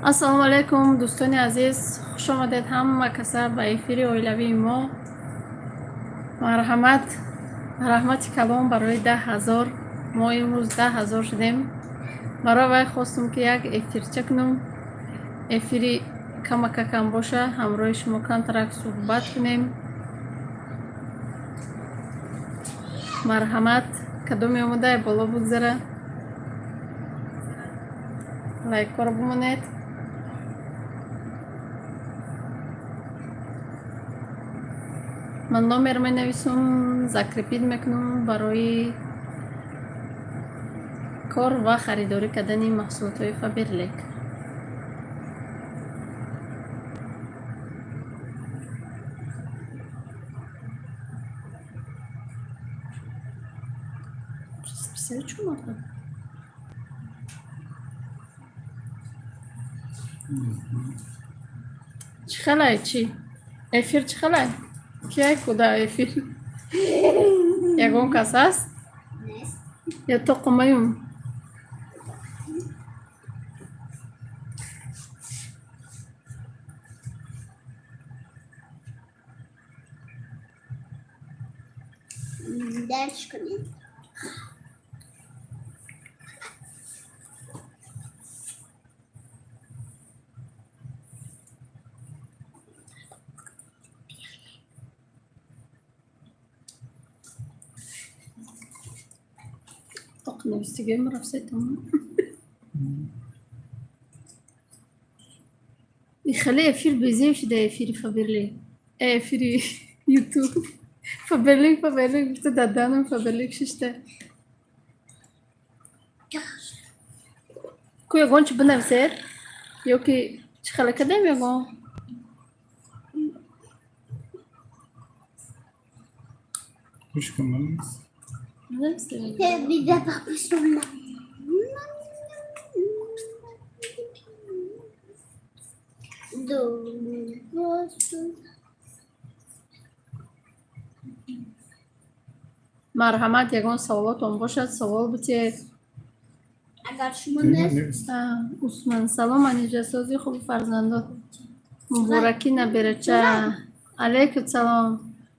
assalomu alaykum do'stoni aziz, xush omaded hamma kasa ba efiri oilaviy mo. Marhamat, rahmati kalom барои 10,000. мо имрӯз 10,000 шудем. Барои вай хостам ки як эфирча кунам. Эфири камакакам боша, ҳамроҳи шумо камтарак суҳбат кунем. Марҳамат, кадоми омода боло бигзара. Лайккор бимонед. من номер менависам, закрепид мекунам барои кор ва харидорӣ кардани маҳсулотҳои Faberlic. چی خلای چی؟ افیر چی خلای؟ کی کدا افیر؟ یگون کس است؟ یا تو قمایون؟ درش کنید. طق نفسي مرة في سيتهم يخليه يفير بيزي وش ده يفير Faberlic يفير يوتيوب Faberlic بتدادانم Faberlic ششته كو يقون شو بنفسير يوكي شخلك كدام يقون خوش كمان Bir de bakmışım. مرحمت یگان سوالاتون باشد سوال بتید. اگر شما نیست عثمان سلام انیجا سازی خوب فرزندات مبارکی نبرچه علیکم سلام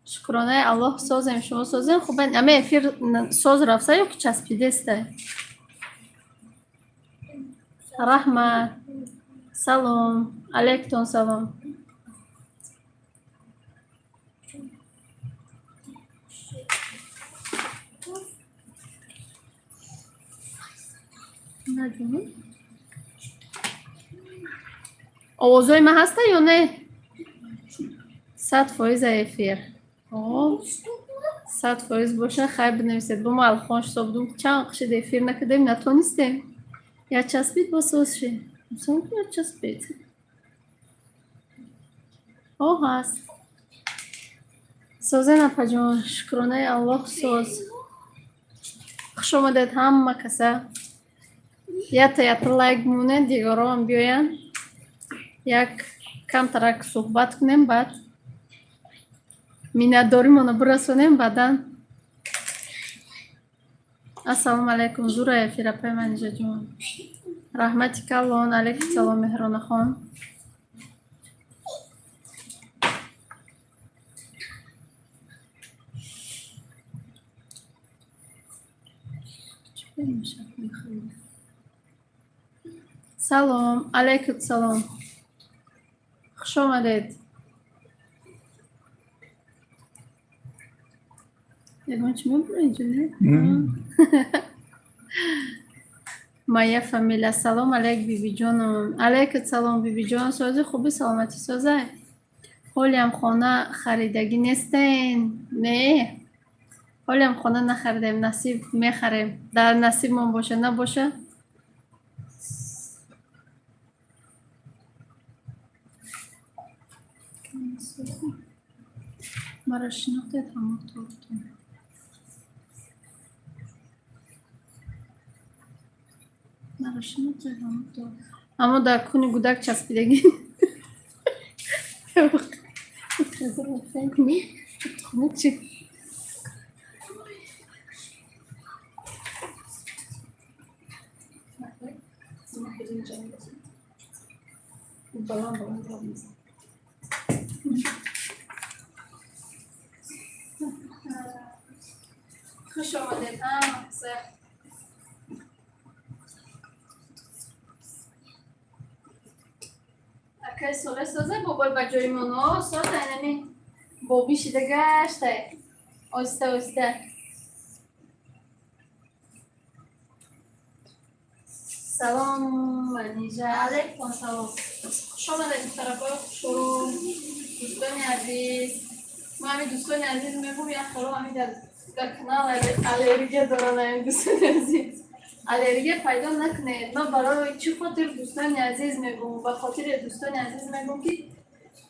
شکرانه الله سازم شما سازم خوب اما افیر ساز رفته یا که چسبیده استه رحمت سلام علیکم سلام آوازای من هسته یا نه 100% افیر 100% باشه خیر بنویسید با ما الخوانش صابدون چند قشد افیر نکردیم نتونستیم یا چسبید با سوز شه مثلا یا چسبید هست سازه نپا جان شکرانه الله ساز خوش آمدید همه کسا یا لایک مونه دیگران هم بیاین یک کم ترک صحبت کنیم بعد مینتداری منو برسونیم بعدن السلام علیکم زورا افیر پیمانجا جون رحمتی کلان علیکم سلام مهران خان سلام علیکم سلام خوش آمدید یکم چی می‌بره اینجا نه؟ مایه فامیلا سلام علیک بیبی جانم علیکم سلام بیبی جان سازی خوبی سلامتی سازه حالی هم خانه خریدگی نیستین نه حالی هم خانه نخریدیم نصیب میخریم در نصیب من باشه نباشه مرا شناختید همه طورتون مرا شناختید همه طور اما در کنی گودک چسبیدگی چی؟ خوش آمدید. اکای سوله سازه بابای بجای منو سازه اینمی بابی شده گشته آسته آسته. سلام منیجه علیکم سلام. خوش آمدید طرفای شروع دوستان عزیز. ما همین دوستان عزیز میگم یه خورو همین در کانال الرژی دارن این دوستان عزیز. الرژی پیدا نکنید. من برای چی خاطر دوستان عزیز میگم؟ به خاطر دوستان عزیز میگم که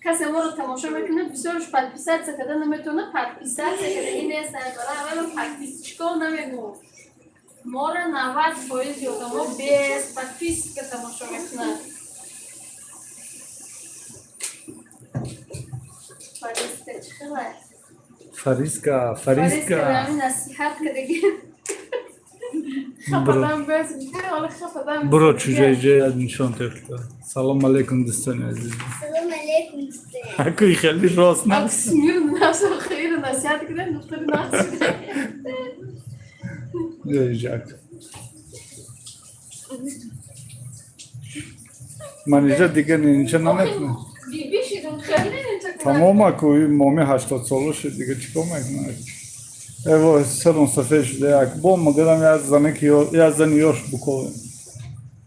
کسی ما رو تماشا میکنه بسیارش پلپیست سکده نمیتونه پلپیست سکده این نیست. برای اول پلپیست چیکار نمیگم؟ ما را 90% یا ما 20 پلپیست که تماشا میکنه. فریسته چی خیلی؟ فریسکا همین نصیحت که دیگه خفدم بس میگه حالا خفدم برو چجایی از نشان تفتا. سلام علیکم دوستان عزیز. سلام علیکم دوستان. حکوی خیلی راست نه. اکسمیر نفس و خیر نصیحت کردن دکتر نفس جاک. من اینجا دیگه اینجا نمیتونم. بیبی شیدون خیلی اینجا تمام اکوی مامی 80 ساله شد دیگه چیکار میکنه؟ ایوا سرون صفحه شده یک با مگرم یه زنه که یه زن یاش بکنه.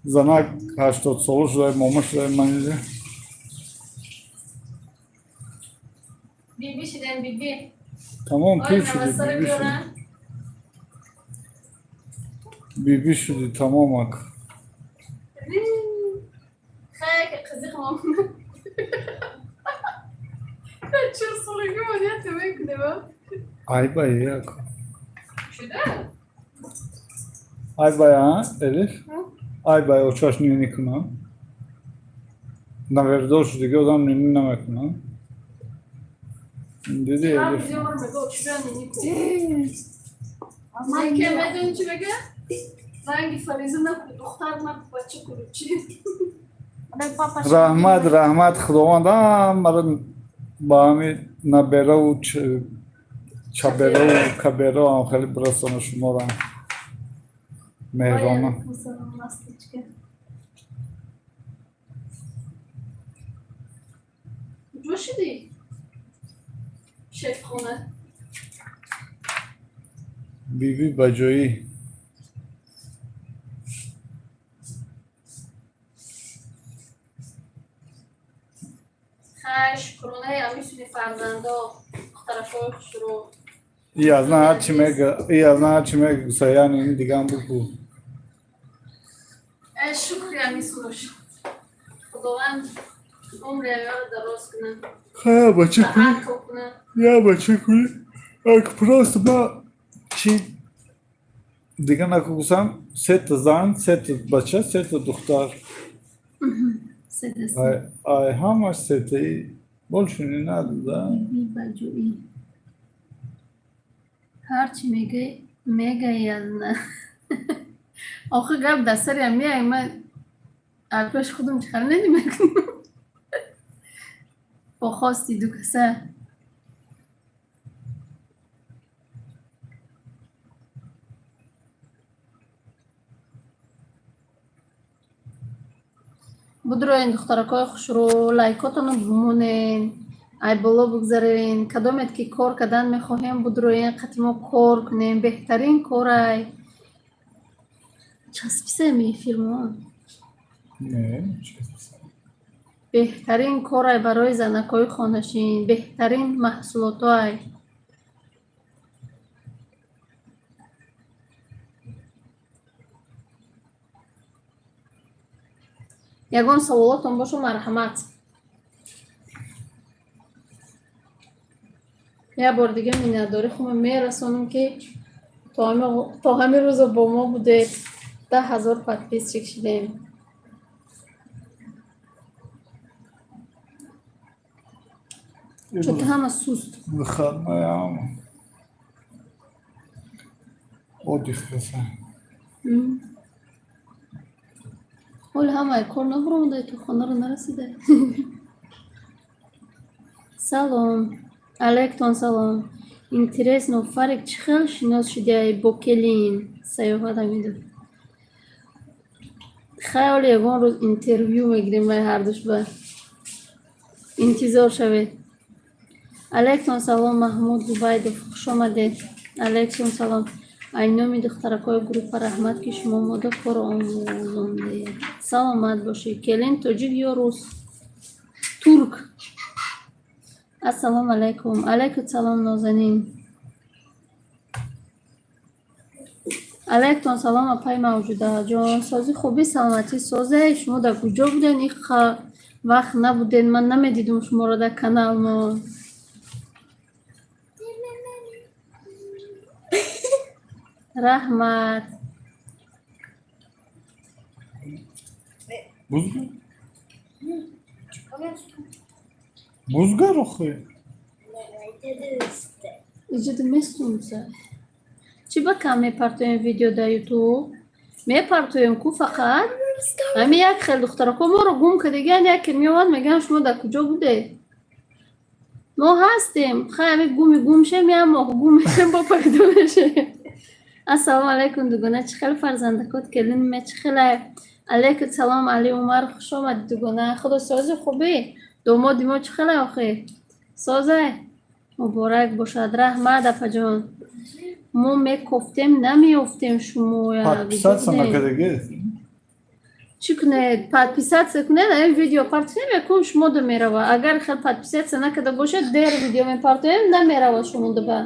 زنک 80 ساله شده ماما شده من اینجا. بیبی شیدن بیبی تمام آی پیر شدی نوستر بیبی شدی. بیارن بیبی شدی تمام اک. خیلی که قزیق مامان چه سالگی مانیت میکنه با Ay bay ya. شده؟ Ay bay ha Elif. Ay bay o çaşnıyı nikuna. Naverdo şu dige adam nini namekuna. Dedi هم Elif. دیگه ما رو میگه چرا نمیکنی؟ من که میدونی چی بگه؟ رنگی فریزه نکن دختر نکن بچه کلوچی Rahmat خداوند مرا با همی نبره و چبره و کبره هم خیلی برسانه شما را مهرانه. کجا شدی؟ شیف خونه بیبی بجایی. خش کرونه هم میشونی فرزنده طرفای خوش رو İyi azından her çime sayani digam bu. شکری هم میسونش خداوند عمر ایار دراز کنه Ha bacı kuy. صحت کنه Ya bacı kuy. Ak prosto ba çi digan akusam set zan set bacha set duhtar. سدستی Ay hamar seti bol şunu nadı da. بیبی بجویی هرچی میگه یزنه آخه گب دستری هم میای من الپش خودم چخر نمیکنم با خواستی دو کسه بدروین دخترکای خوش رو لایکاتونو بمونین ای بالا بگذارین کدامت که کار کردن میخواهیم بدروین قطعا کار کنیم بهترین کار ای چسبیسه می فیلم ها Ne? بهترین کار ای برای زنکای خانشین بهترین محصولات ای یگان سوالاتون باشو مرحمت یه بار دیگه مینداری خود میرسونم که تا همین روز با ما بوده 10,000 پتپیس چکشیدیم Что-то хама суст. Выходная, ama. Отдых краса. حال همه کار نبرونده تو خانه رو نرسیده. سلام. علیکم سلام. Интересно, Фарик چه خیلی شناس شده با کلین سیاحت میده. خیلی یکان روز اینترویو میگیریم برای هر دوش بر. انتظار شوید. علیکم سلام محمود زبیدов خوش آمدید. علیکم سلام. айноми духтаракҳои группа раҳмат ки шумо мода кор омӯзондед. Саломат бошед. Келин тоҷик ё рус? Турк. Ассалому алайкум. Алайкум салом нозанин. алайкум салом апай мавҷуда ҷон. Сози хуби саломатӣ созе. Шумо дар куҷо буден? Ин вақт набуден. Ман намедидум шуморо дар канал мо. Rahmat. Buzgar? Buzgar oxuy. Иҷода местунса. Чӣ ба кам мепартоем видео дар ютуб? Мепартоем ку фақат? Ҳамин як хел духтарако моро гум кардаган яке меомад мегӯям шумо дар куҷо будед? Мо ҳастем. Хай ҳамин гум шем як моҳ гум мешем бо пайдо мешем. Ассалому алайкум дугона. Чӣ хел фарзандакот келин ме чӣ хеле? Алейкум салом Али Умар хуш омадӣ дугона. Худо сози хубӣ? Домоди мо чӣ хеле охир? Созе? Муборак бошад. Раҳмат апаҷон. Мо мекофтем намеёфтем шумо. Подписаться на КДГ? Чӣ кунед? Подписаться кунед? Ин видео партия мекун шумо да мерава. Агар хел подписаться накарда бошед дер видео мепартоем намерава шумо да ба.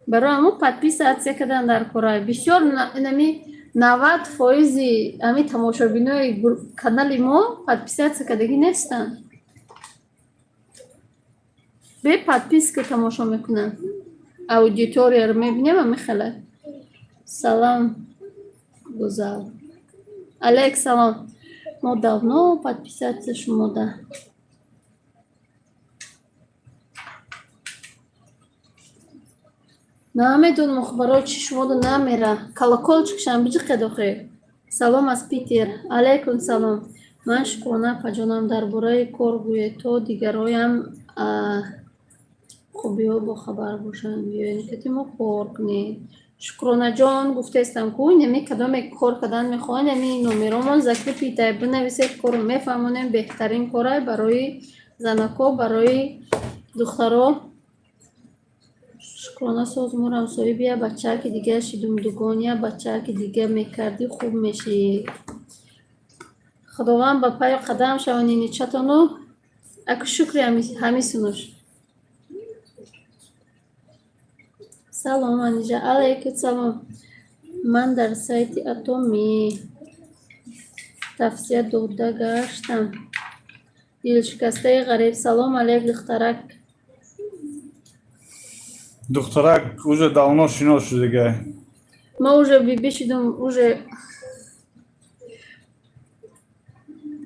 Барои ҳамун подписация кардан дар кора. Бисёр нами 90% ҳамин тамошобинои канали мо подписация кардагӣ нестанд. Бе подписка тамошо мекунанд. Аудиторияро мебинем мехелад. Салом гузал. Алейк салом. Мо давно подписация шумо да. намедон мухбарои чӣ шумода намера. Колоколчикшам биҷиқед охир. Салом аз Питер. Алейкум салом. Ман Шукрона апаҷонам. Дар бораи кор гӯед то дигароям хубиҳо бохабар бошанд. Биёед ки мо кор кунем. Шукронаҷон гуфтестам ку нами кадоме кор кардан мехоҳед нами номеромон закри питай бинависед корро мефаҳмонем беҳтарин кора барои занако барои духтаро. Шукрона соз мо ҳамсоӣ бия бачаки дигар шидум дугон я бачаки дигар мекардӣ хуб мешӣ. Худованд ба пай қадам шавонини чатону аку шукри ҳамисунош. Салом Анижа. Алейкум салом. Ман дар сайти Атоми тавсия дода гаштам. Дилшикастаи ғариб. Салом алейк духтарак. Духтарак уже давно шинос шудага. Ма уже биби шудум. Уже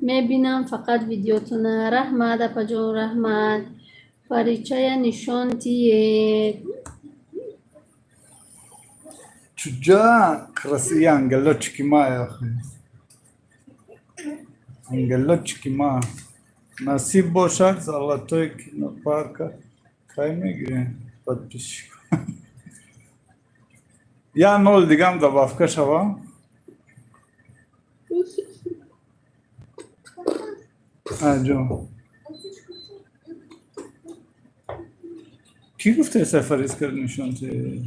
мебинам фақат видеотуна. Раҳмат апаҷон раҳмат. Паричая нишон диед. Чуҷа красивый ангелочки мои. Ангелочки мои. Насиб бошад золотой кинопарка. Кай мегирем подписчик. Я 0 дигам добавка шава. Ҷон. Ки гуфте сафариз кард нишон те?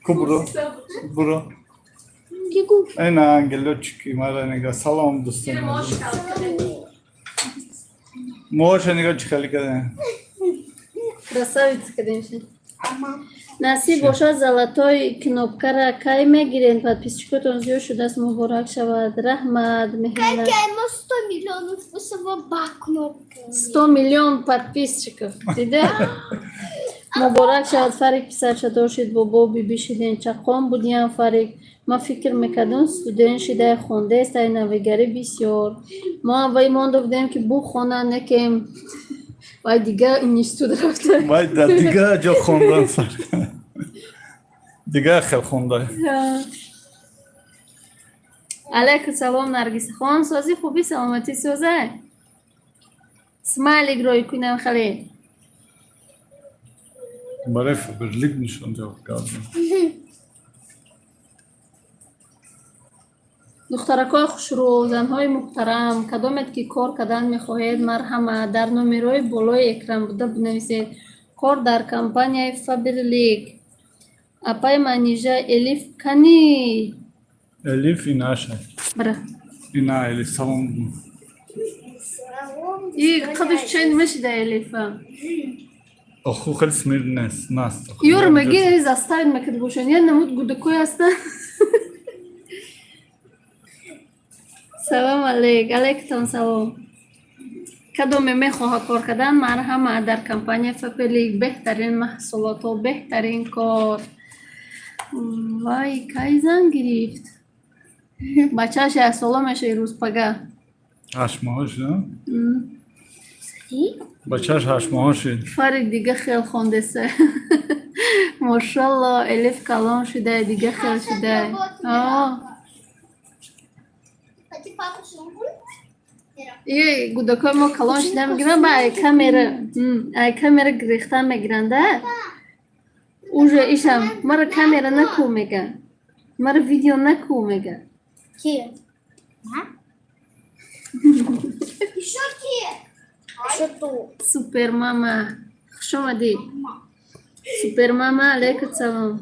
Кубро. Кубро. Ки гуфт? Айн ангелочки маранега салом дӯстон. Моша нигоҳ чӣ хеле кардем. Красавица кадемши. Насиб бошад золотой кнопкара кай мегирен подписчикотон зиёд шудааст муборак шавад. Раҳмат меҳнат. Какая ему 100 миллионов способов бакнопка. 100 миллион подписчиков. Диде? муборак шавад Фарик писарча дошед бобо биби шиден чақон будиям Фарик ма фикр мекардам студент шида хондаест ай навигари бисёр мо аввали монда будем ки бу хона некем вай дигар институт рафта Vay da diga jo khondan sar. Diga khel khonda. алайкум салом наргиса хон сози хуби саломатӣ соза смайлик рой кунам хале Baref birlik nishon javob kardam. духтаракои хушрӯ занҳои муҳтарам кадомет ки кор кардан мехоҳед марҳамат дар номерои болои экран буда бинависед кор дар компанияи Faberlic апай манижа элиф кани Elif inasha. бара İna Elif salom. и қадуш чен мешида элифа Аху khel smir nas. юр меги заставид мекад бошен я намуд гудакой аста салом алейк алейкум салом кадоме мехоҳа кор кардан марҳамат дар компанияи Faberlic беҳтарин маҳсулотҳо беҳтарин кор вай кай зан гирифт бачааш яксола меша ирӯз пага Hashmosh ha? Bachash hashmosh. Фарик дига хел хондеса мошалло элиф калон шуда дига хел шуда Хотите папу шампунь? и гудакои мо калон шуда мегиранд ба ай камера гирифта мегиранда уже ишам мара камера наку мега мара видео наку мега Ки? Еще ки? Еще ту. супер мама хуш омадӣ супер мама алейкум салом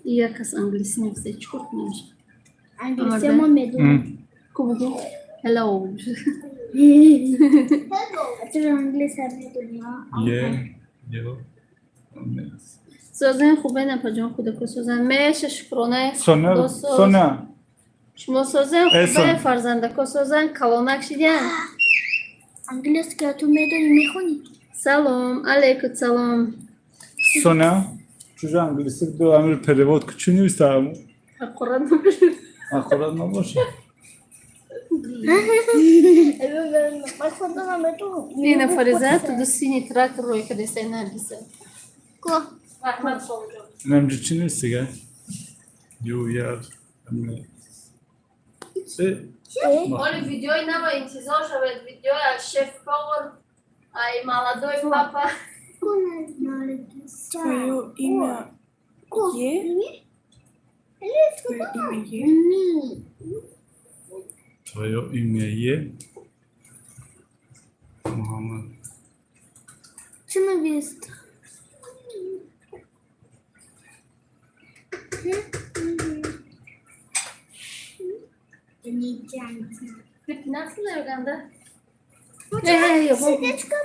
якас англиси нефисе чӣ кор кунамш Английский ма медум. кубугу hello А ты же английский медум. Ye. Yo. созен хубе напаҷон кудако созен меша шукрона Sonya. шумо созен Эсон. хубе фарзандако созен калонак шидян Английский ту медум мехони. салом алейкум салом Sonya. Чужа английский до амир перевод кучини вистарам. ақурат Акурат набоша. Походу на медум. ина фариза туду сини трактор рой кадеса наргиса Ко? раҳмат солҷон Nemci çini siga. Yo yar. оли видеои нава интизор шавед видеои аз шеф-повар ай молодой папа Твое имя Е? Твое имя Е? Твое имя Е. Мухаммад. Чиновист. Nasıl Uganda? Yapalım. Сердечко.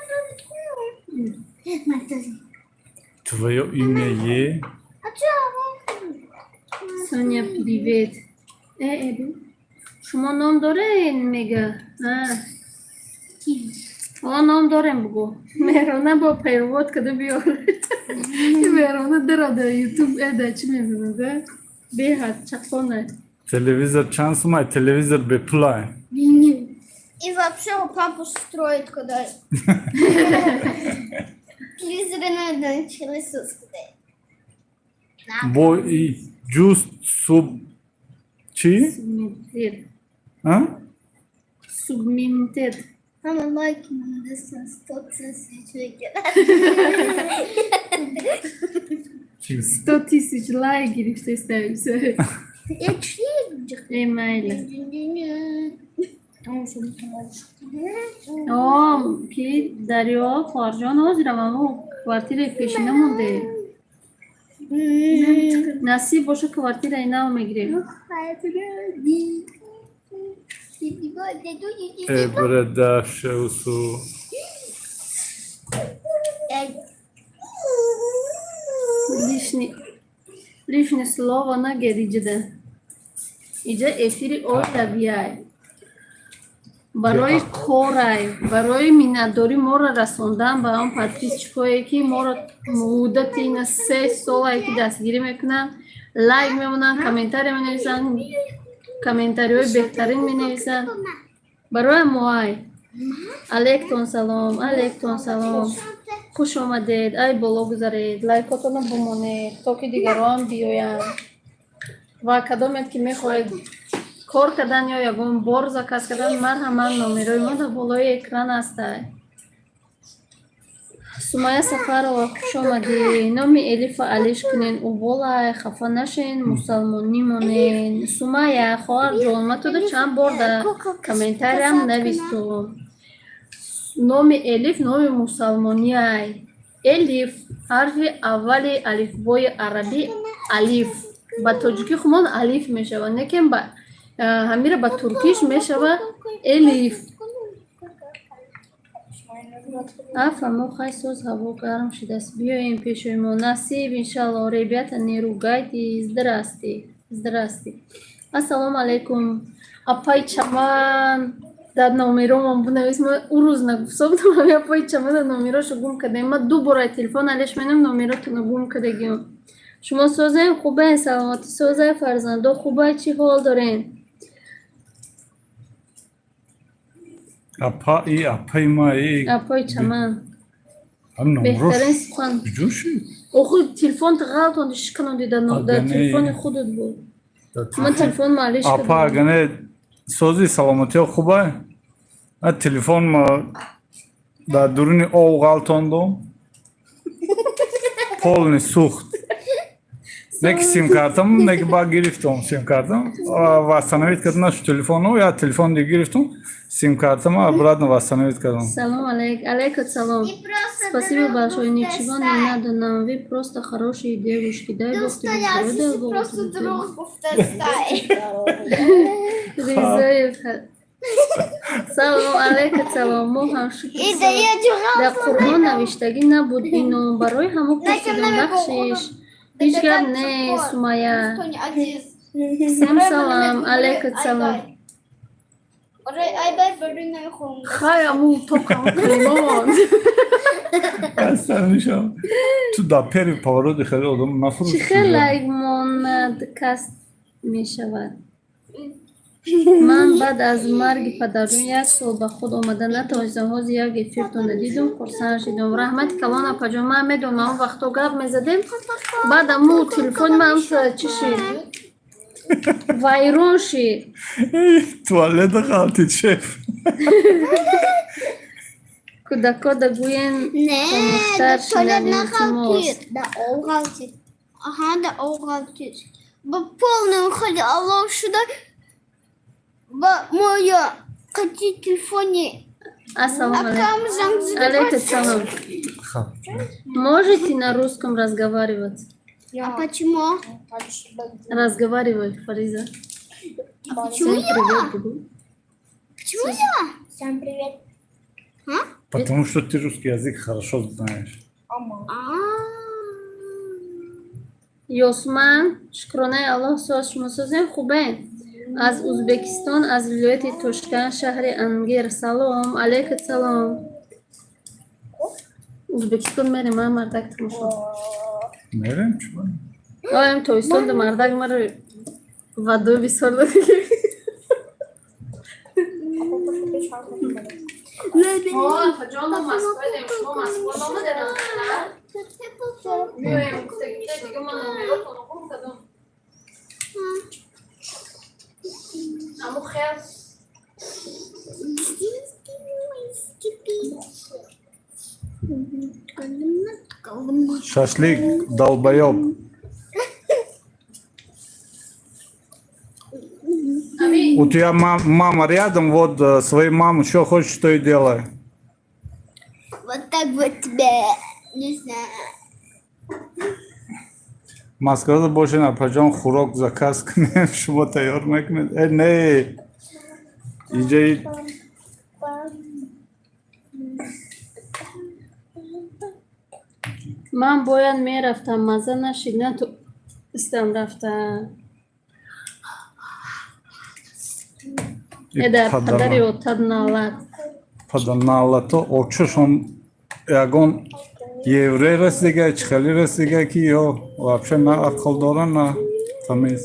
Твое имя Е. А чё? Соня, привет. Шумо ном дорен мега? О, ном дорен бугу. Мерона бо перевод када биёр. Мерона дарада YouTube эда чӣ мебинад, беҳад чақсона. Телевизор chans май телевизор беплай. И вообще у папу строит, когда... Телевизоры надо начали сказать. Бо и just sub чи? Submitted. Ha? Submitted. Мама, лайки надо 100 тысяч. 100 тысяч лайк гирифта иставимся. Я чьи? Майла. О, ки Дарё Форҷон ҳозирам, аммо квартираи пешина монде. Насиб боша квартираи нав мегирем. Ebredavše su. Лишне слово нагери иҷа. Иҷа эфири олавияй. барои корай, барои миннатдорӣ моро расондан ба он подписчикое ки моро муддати ина 3 солае ки дастгирӣ мекунанд, лайк мемонанд, комментария менависанд, комментариҳои беҳтарин менависанд. барои моай алейктон салом, алейктон салом, хуш омадед, ай боло гузаред, лайкотонро бимонед то ки дигарон биёянд ва кадомет ки мехоҳед кор кардан ё ягон бор заказ кардан, марҳаман номерои мо дар болои экран астад. сумайя сафарова, хуш омадӣ. Номи Элифа алиш кунен, уболай, хафа нашен, мусалмонӣ монен. Сумайя хоҳарҷон, ман туда чанд бор дар комментариям навистум. Номи Элиф номи мусалмониай. Элиф ҳарфи аввали алифбои арабӣ алиф. Ба тоҷикӣ хумон алиф мешавад, лекин ба ҳамира ба туркиш мешавад элиф. Афамо хайсоз ҳаво гарм шудааст. Биёем пешои мо. Насиб иншалло. Ребята, не ругайте. Здрасте. Здрасте. Ассалому алейкум. Апай чаман. Дар номеромон бинависм. У рӯз нагуфтам, апай чаман номерошо гум кардем. Ма ду бора телефон алеш менам номеротуно гум кардагим. Шумо созаем хубаен, саломатӣ созай фарзандо хубай, чӣ ҳол дорен? Апай маи. Апай чаман. Беҳтарин Беҳтарин сухан. ҷӯши. Оху телефонта ғалатонди шиканонди дар телефони худат буд. Ман телефон малиш Апа кардам. агане сози саломатиё хубай. А телефон ма дар дуруни ов ғалтондум. Полни сухт. Неки сим-картам, неки ба гирифтам сим-картам. Восстановить кардам нашу телефону, я телефон ди гирифтам, сим-картам обратно восстановить кардам. Салом алейкум салом. Спасибо большое, ничего не надо нам, вы просто хорошие девушки, дай Бог тебе здоровья, Бог Просто тебе здоровья. дружбу в Тестае. Ризаев. Салом алейкум салом, мо ҳам шукр. И да я Дар Қуръон навиштагӣ набуд ино, барои ҳамо пурсидам бахшиш. Ҳеҷ гап не, Сумайя. Сем салом, алейкум салом. Айбар бери нахум. Хай аму токам калимон. Астанишам. Ту да пери повороди хеле одам нафурӯш. Чӣ хеле монад каст мешавад? Ман баъд аз марги падарум 1 сол ба худ омада натавонистам. ҳозир як эфиртона дидум, хурсанд шудам. раҳмати калон апаҷон, ман медонам он вақто гап мезадем, баъд аму телефони ман чӣ шид? Вайрон шид. Туалета ғалтид шеф. Кӯдако дагӯен Не, омӯхтар да туалет шинавем ки мост. нахалтит. Да олгалтит. Ага, да олгалтит. Ба полном ходе Аллах шуда. Ба моя кати телефоне. Ассалому Акам алейкум салом. Можете на русском разговаривать? А почему? Разговаривай, Фариза. Почему Всем привет буду. Почему я? Всем привет. Потому что ты русский язык хорошо знаешь. Ёсман, шукронаи Аллоҳ соз шумо созем хубен. Аз Узбекистон, аз вилояти Тошкан, шаҳри Ангер. Салом, алейкум салом. Узбекистон мерем, ман мардак тамошо. Мерем чуба? Оям тоистон да мардак маро вадои бисёр додӣ. Шашлик, долбоёб. У тебя мама рядом, вот своей маму, что хочешь, что и делай. Вот так вот тебя, не знаю. Москвада больше на пожалуйста хурок заказ кунем, шумо тайёр мекунед. Не. Иҷа Ман бояд мерафтам, маза нашид, натонистам рафтам. Еда падари отад налад. Паданалато очушон ягон еврей расига, чхали расига ки ё вообще на ақл дора на тамиз.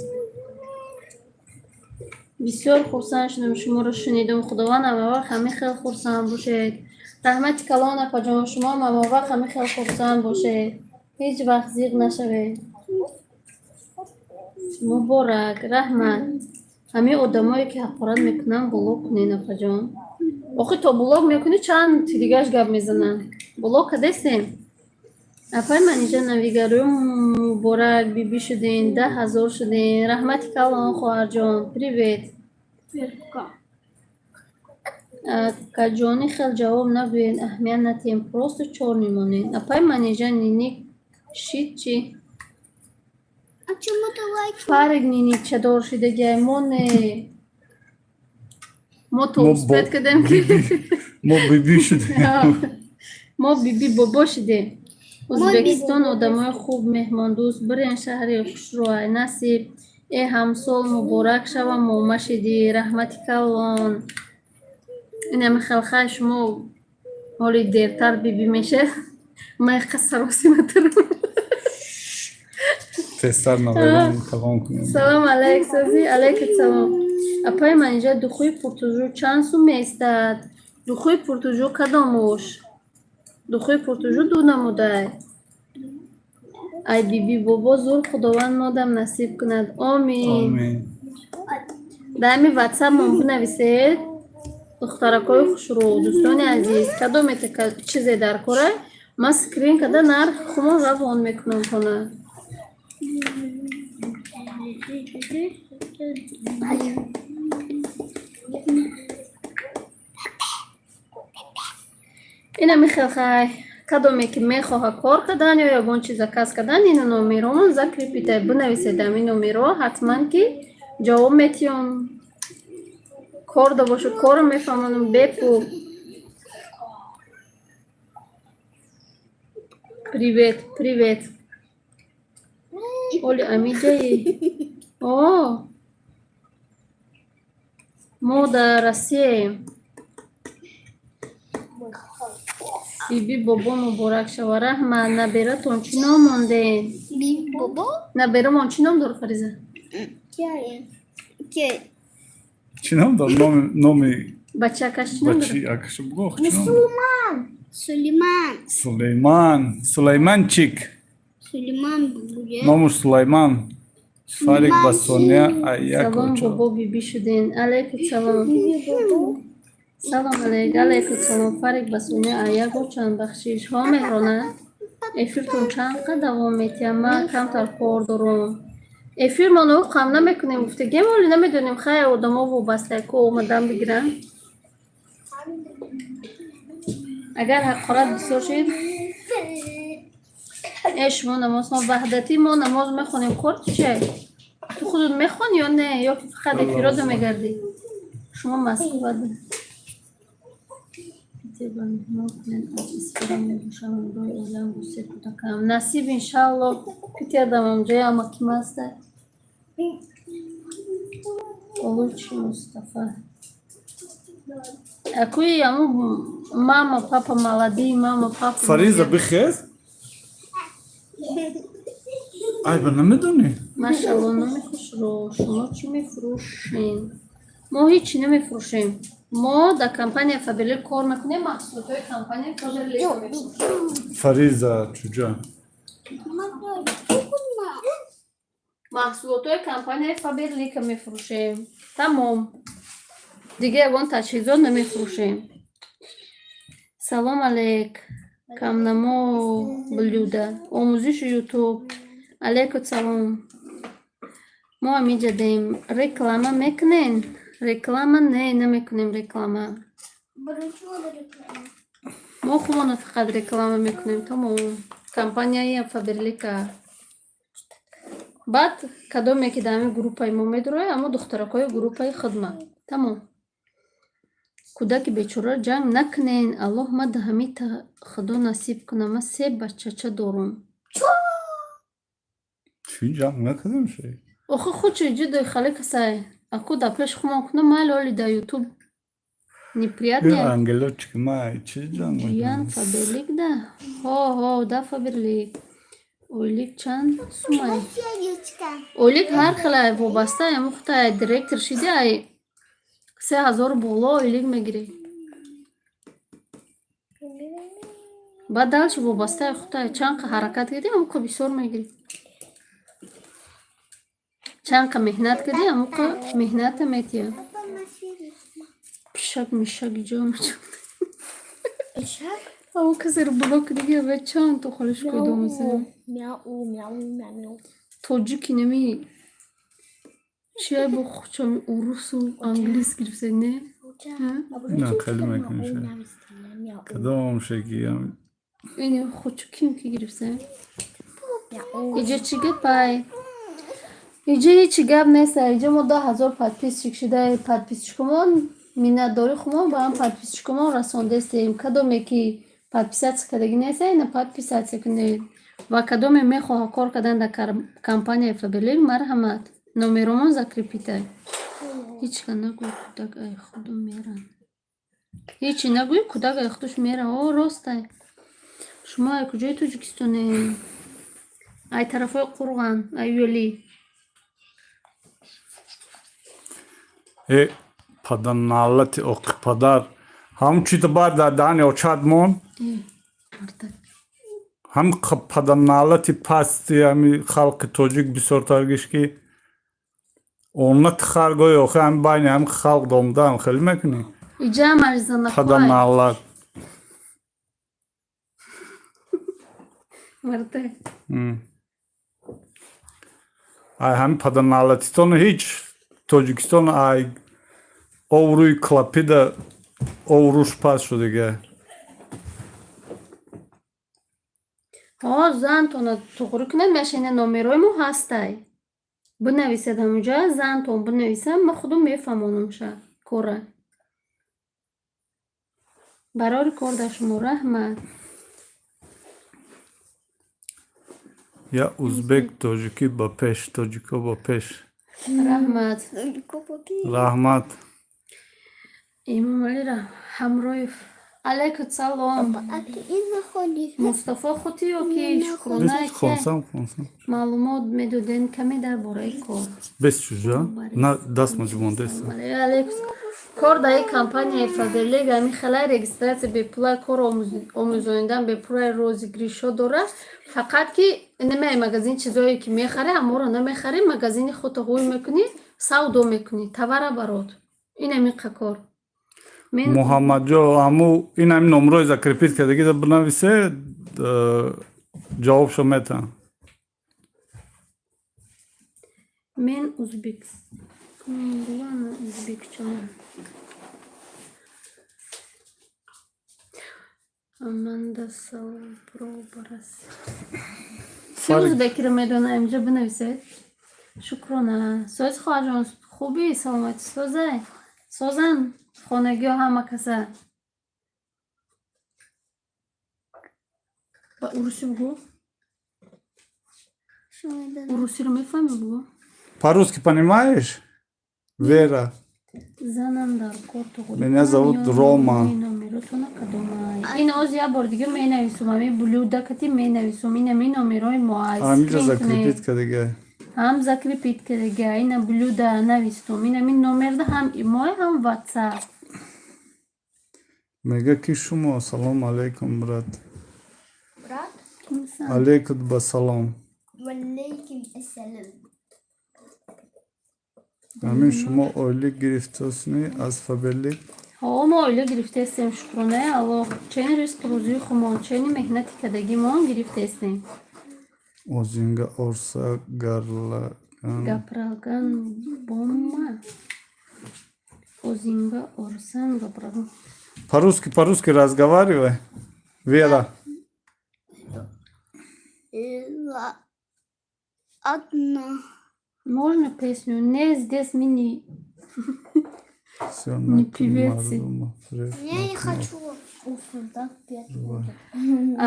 بسیار خورسند شدم شما رو شنیدم. خداوند همه همه خیلی خورسند باشید. رحمت کلان اپا جان شما همه همه خیلی خورسند باشید. هیچ وقت زیغ نشوید. مبارک رحمت. همه آدمایی که حقارت میکنن بلوک کنین اپا جان. آخه تا بلوک میکنی چند دیگهش گپ میزنن. بلوک کدستیم. اپای من اینجا نویگرم مبارک بیبی شدین 10,000 شدین. رحمت کلان خواهر جان. پریویت. کجانی خیلی جواب نبین اهمیت ندیم پروست 4 میمونین. اپای من اینجا نینی شید چی؟ А чому ти лайк? فرق نینی چه دار شده گه ما توسپت کدیم که мо биби шудем. ما بیبی بابا شدیم. ازبکستان آدمای خوب مهمان دوست برین شهر خوشروی نصیب ای همسال مبارک شوم ماما شدی رحمت کلان. این همه خلقه شما حالی دیرتر بیبی میشه من قصر واسیمترم. تستر ندارم کلان کنیم. سلام علیک سازی علیک سلام. اپای من اینجا دخوی پورتوژو چند سو میستد؟ دخوی پورتوژو کداموش؟ دخوی پورتوژو دو نموده. ای بیبی بابا زور خداوند مادم نصیب کند آمین. آمین. در همین واتساپ من بنویسید دخترکای خوش رو دوستان عزیز کدومت چیزی در کاره من سکرین کده نرخ خمون روان میکنم کنه. اینه میخواه خواهی کدومی که میخواه کار کدن یا یگون چیز کس کدن این نومیرون ذکری پیته بنویسید در این نومیرو حتما که جواب میتیم کار دا باشه کار میفهمونم بپو. Привет, привет. Оля, амиджай. О, мода Россия. بیبی بابا مبارک شوا رحمت نبیرتون چی نام مانده؟ Бі бобо? نبیرمون چی نام داره فریزه؟ Ке. چینام دار نامی بچه کش چی نام داره؟ بچی اکش بگو چینام Сулейман. Сулейман чик. Сулейман бабуя. Номуш Сулейман. Фарик Басония سلام Айяковича. بابا بیبی شدین علیکم سلام. سلام علیکم سلام فرق بسونه آیا گو چند بخشیش ها مهرانه افیرتون چند قد دوام میتیم من کم تر کار دارم افیر ما نو قم نمیکنیم گفتگی مولی نمیدونیم خیلی آدم ها و بسته که اومدن بگیرن اگر حقارت بسیار شید ایش ما نماز ما وحدتی ما نماز میخونیم کار چه؟ تو خودت میخون یا نه یا که فقط افیراد میگردی شما مسئول بده نصیب انشالله پیتر دمم جای اما کیم هسته اولوچی مصطفی اکوی امو ماما پاپا مالادی ماما پاپا فریزا بخیر ای با نمیدونی ماشاءالله نمیخوش رو شما چی میفروشین ما هیچی نمیفروشیم ما در کمپانی فابریک کار میکنیم محصولات های کمپانی فابریک میفروشیم فریزا چجا محصولات های کمپانی فابریک میفروشیم تمام دیگه اون تجهیزات نمیفروشیم سلام علیک کم نمو بلوده آموزش یوتیوب علیکم سلام ما همینجا دیم رکلامه میکنین реклама не نمیکنیم реклама ما خودمون فقط реклама میکنیم تمام کمپانیای فابریکا بعد کدومی که دامی گروپای ما میدروه اما دخترکای گروپای خدمت تمام کودک بیچاره جنگ نکنین الله ما دهمی تا خدا نصیب کنه ما 3 بچه دارم چی جنگ نکردیم شی آخه خود چه جدای خاله کسای Откуда пеш хумонкуна малоли да YouTube? Неприятно. Ангелочка моя, чижан. Jan Faberlik da. Ho da Faberlik. Oylik чанд сумай. Oylik har xilay вобаста мухтай директор шиди ай 3000 боло oylik мегири. Баъд далчи вобаста хутай чанд қа ҳаракат киди амуқа бисёр мегири. Чанд қа меҳнат киди амуқа меҳната метия. Пишак мишак ҷомача. Ama kızır blok diye ve çan to xolish koydum sen. Tocuk inemi. Şey bu çam Rusu İngiliz girse ne? Ne kelime konuşuyor. Kadam şeki ya. Yani xoçuk kim ki girse? İyice çıgıp pay. İyice çıgıp neyse iyice moda hazır patpis çıkışıda patpis çıkımon. Minnatdori xumon ба ҳам подписчикумон расондастем. Кадоме ки подписатсия кардаги нестаед, на подписатсия кунед. Ва кадоме мехоҳад кор кардан дар компанияи Faberlic, марҳамат. Номеромон закрепитед. Ҳеч ка нагӯй кӯдак ай худо меран. Ҳечи нагӯй кӯдак ай худош меран. О ростай. Шумо ай куҷои Тоҷикистонед? Ай тарафои Қурған, ай Ёлӣ. Padanallati okpadar. Ham çitabar da dani oçadmon. Artık. Ham padanallati pasti ami xalqi tojik bisortargishki onunla tıxargoy oxu hem bayni hem xalq domdan xilmekni. İcam arzana koy. Padanallar. Artık. Ay hem padanallati tonu hiç Tojikiston ay Ovruy klapi da ovruş pas şu diye. Зантона туғри кунед машина номерои мо ҳастай. Бинависед ҳамуҷа зантон бинависам ма худум мефаҳмонам ша кора. Барори кор дар шумо раҳмат. Ya Uzbek tojiki ba peş, tojiko ba peş. Раҳмат. Rahmat. Эмомалира Ҳамроев. Алайкум салом. Мустафо хутиё ки шукронае ки Konsam. маълумот медоден каме дар бораи кор. Без чужа. Na dasmacı mondesi. Алайкум. Кор дар компанияи Faberlic ами халай регистратсия бепулай кор омӯзонидан бепулай розигиришо дорад. Фақат ки намеай магазин чизое ки мехаре ҳаморо намехари магазини худро ҳуй мекунӣ савдо мекунӣ тавара барот. Инами қакор. Muhammedco amu inam nomroy zakrepit kadagi da binavise cevap şometa. Men Uzbek. Bulana Uzbekcha. Amanda Salprobaras. Ки узбекиро медонам инҷо бинависед. Шукрона. Соз хоҳаҷон хубӣ саломатӣ созай. Созан хонагиҳо ҳама каса. Ба урусӣ бугӯ. Урусиро мефаҳмӣ бугӯ. По-русски понимаешь? Вера. Занам дар кор туғри. Меня зовут Рома. Номеротона кадомай. Ин оз я бор дига менависум. Ами блюдакати менависум. Ин ами номерои моайс. Amca zakrepit kadagi. Ҳам закрепит кардага. Ина блюда навистум. Ин ами номерда ҳам имой ҳам WhatsApp. Mega ki şumo. Salam aleykum brat. Brat? Kimsan? Aleykum ba salam. Aleyküm selam. Amin şumo öyle giriftosuni az Faberlic. ҳо мо оила гирифтаестем шукронаи Аллоҳ. Чени ризқу рӯзии хумон, чени меҳнати кардагимон гирифтаестем. Ozinga orsa garlagan. Гапралган бомма. Озинга орсан гапралган. По-русски разговаривай. Вера. Одна. Можно песню? Не здесь мини. Все, Не певицы. Я не хочу. Уф, петь.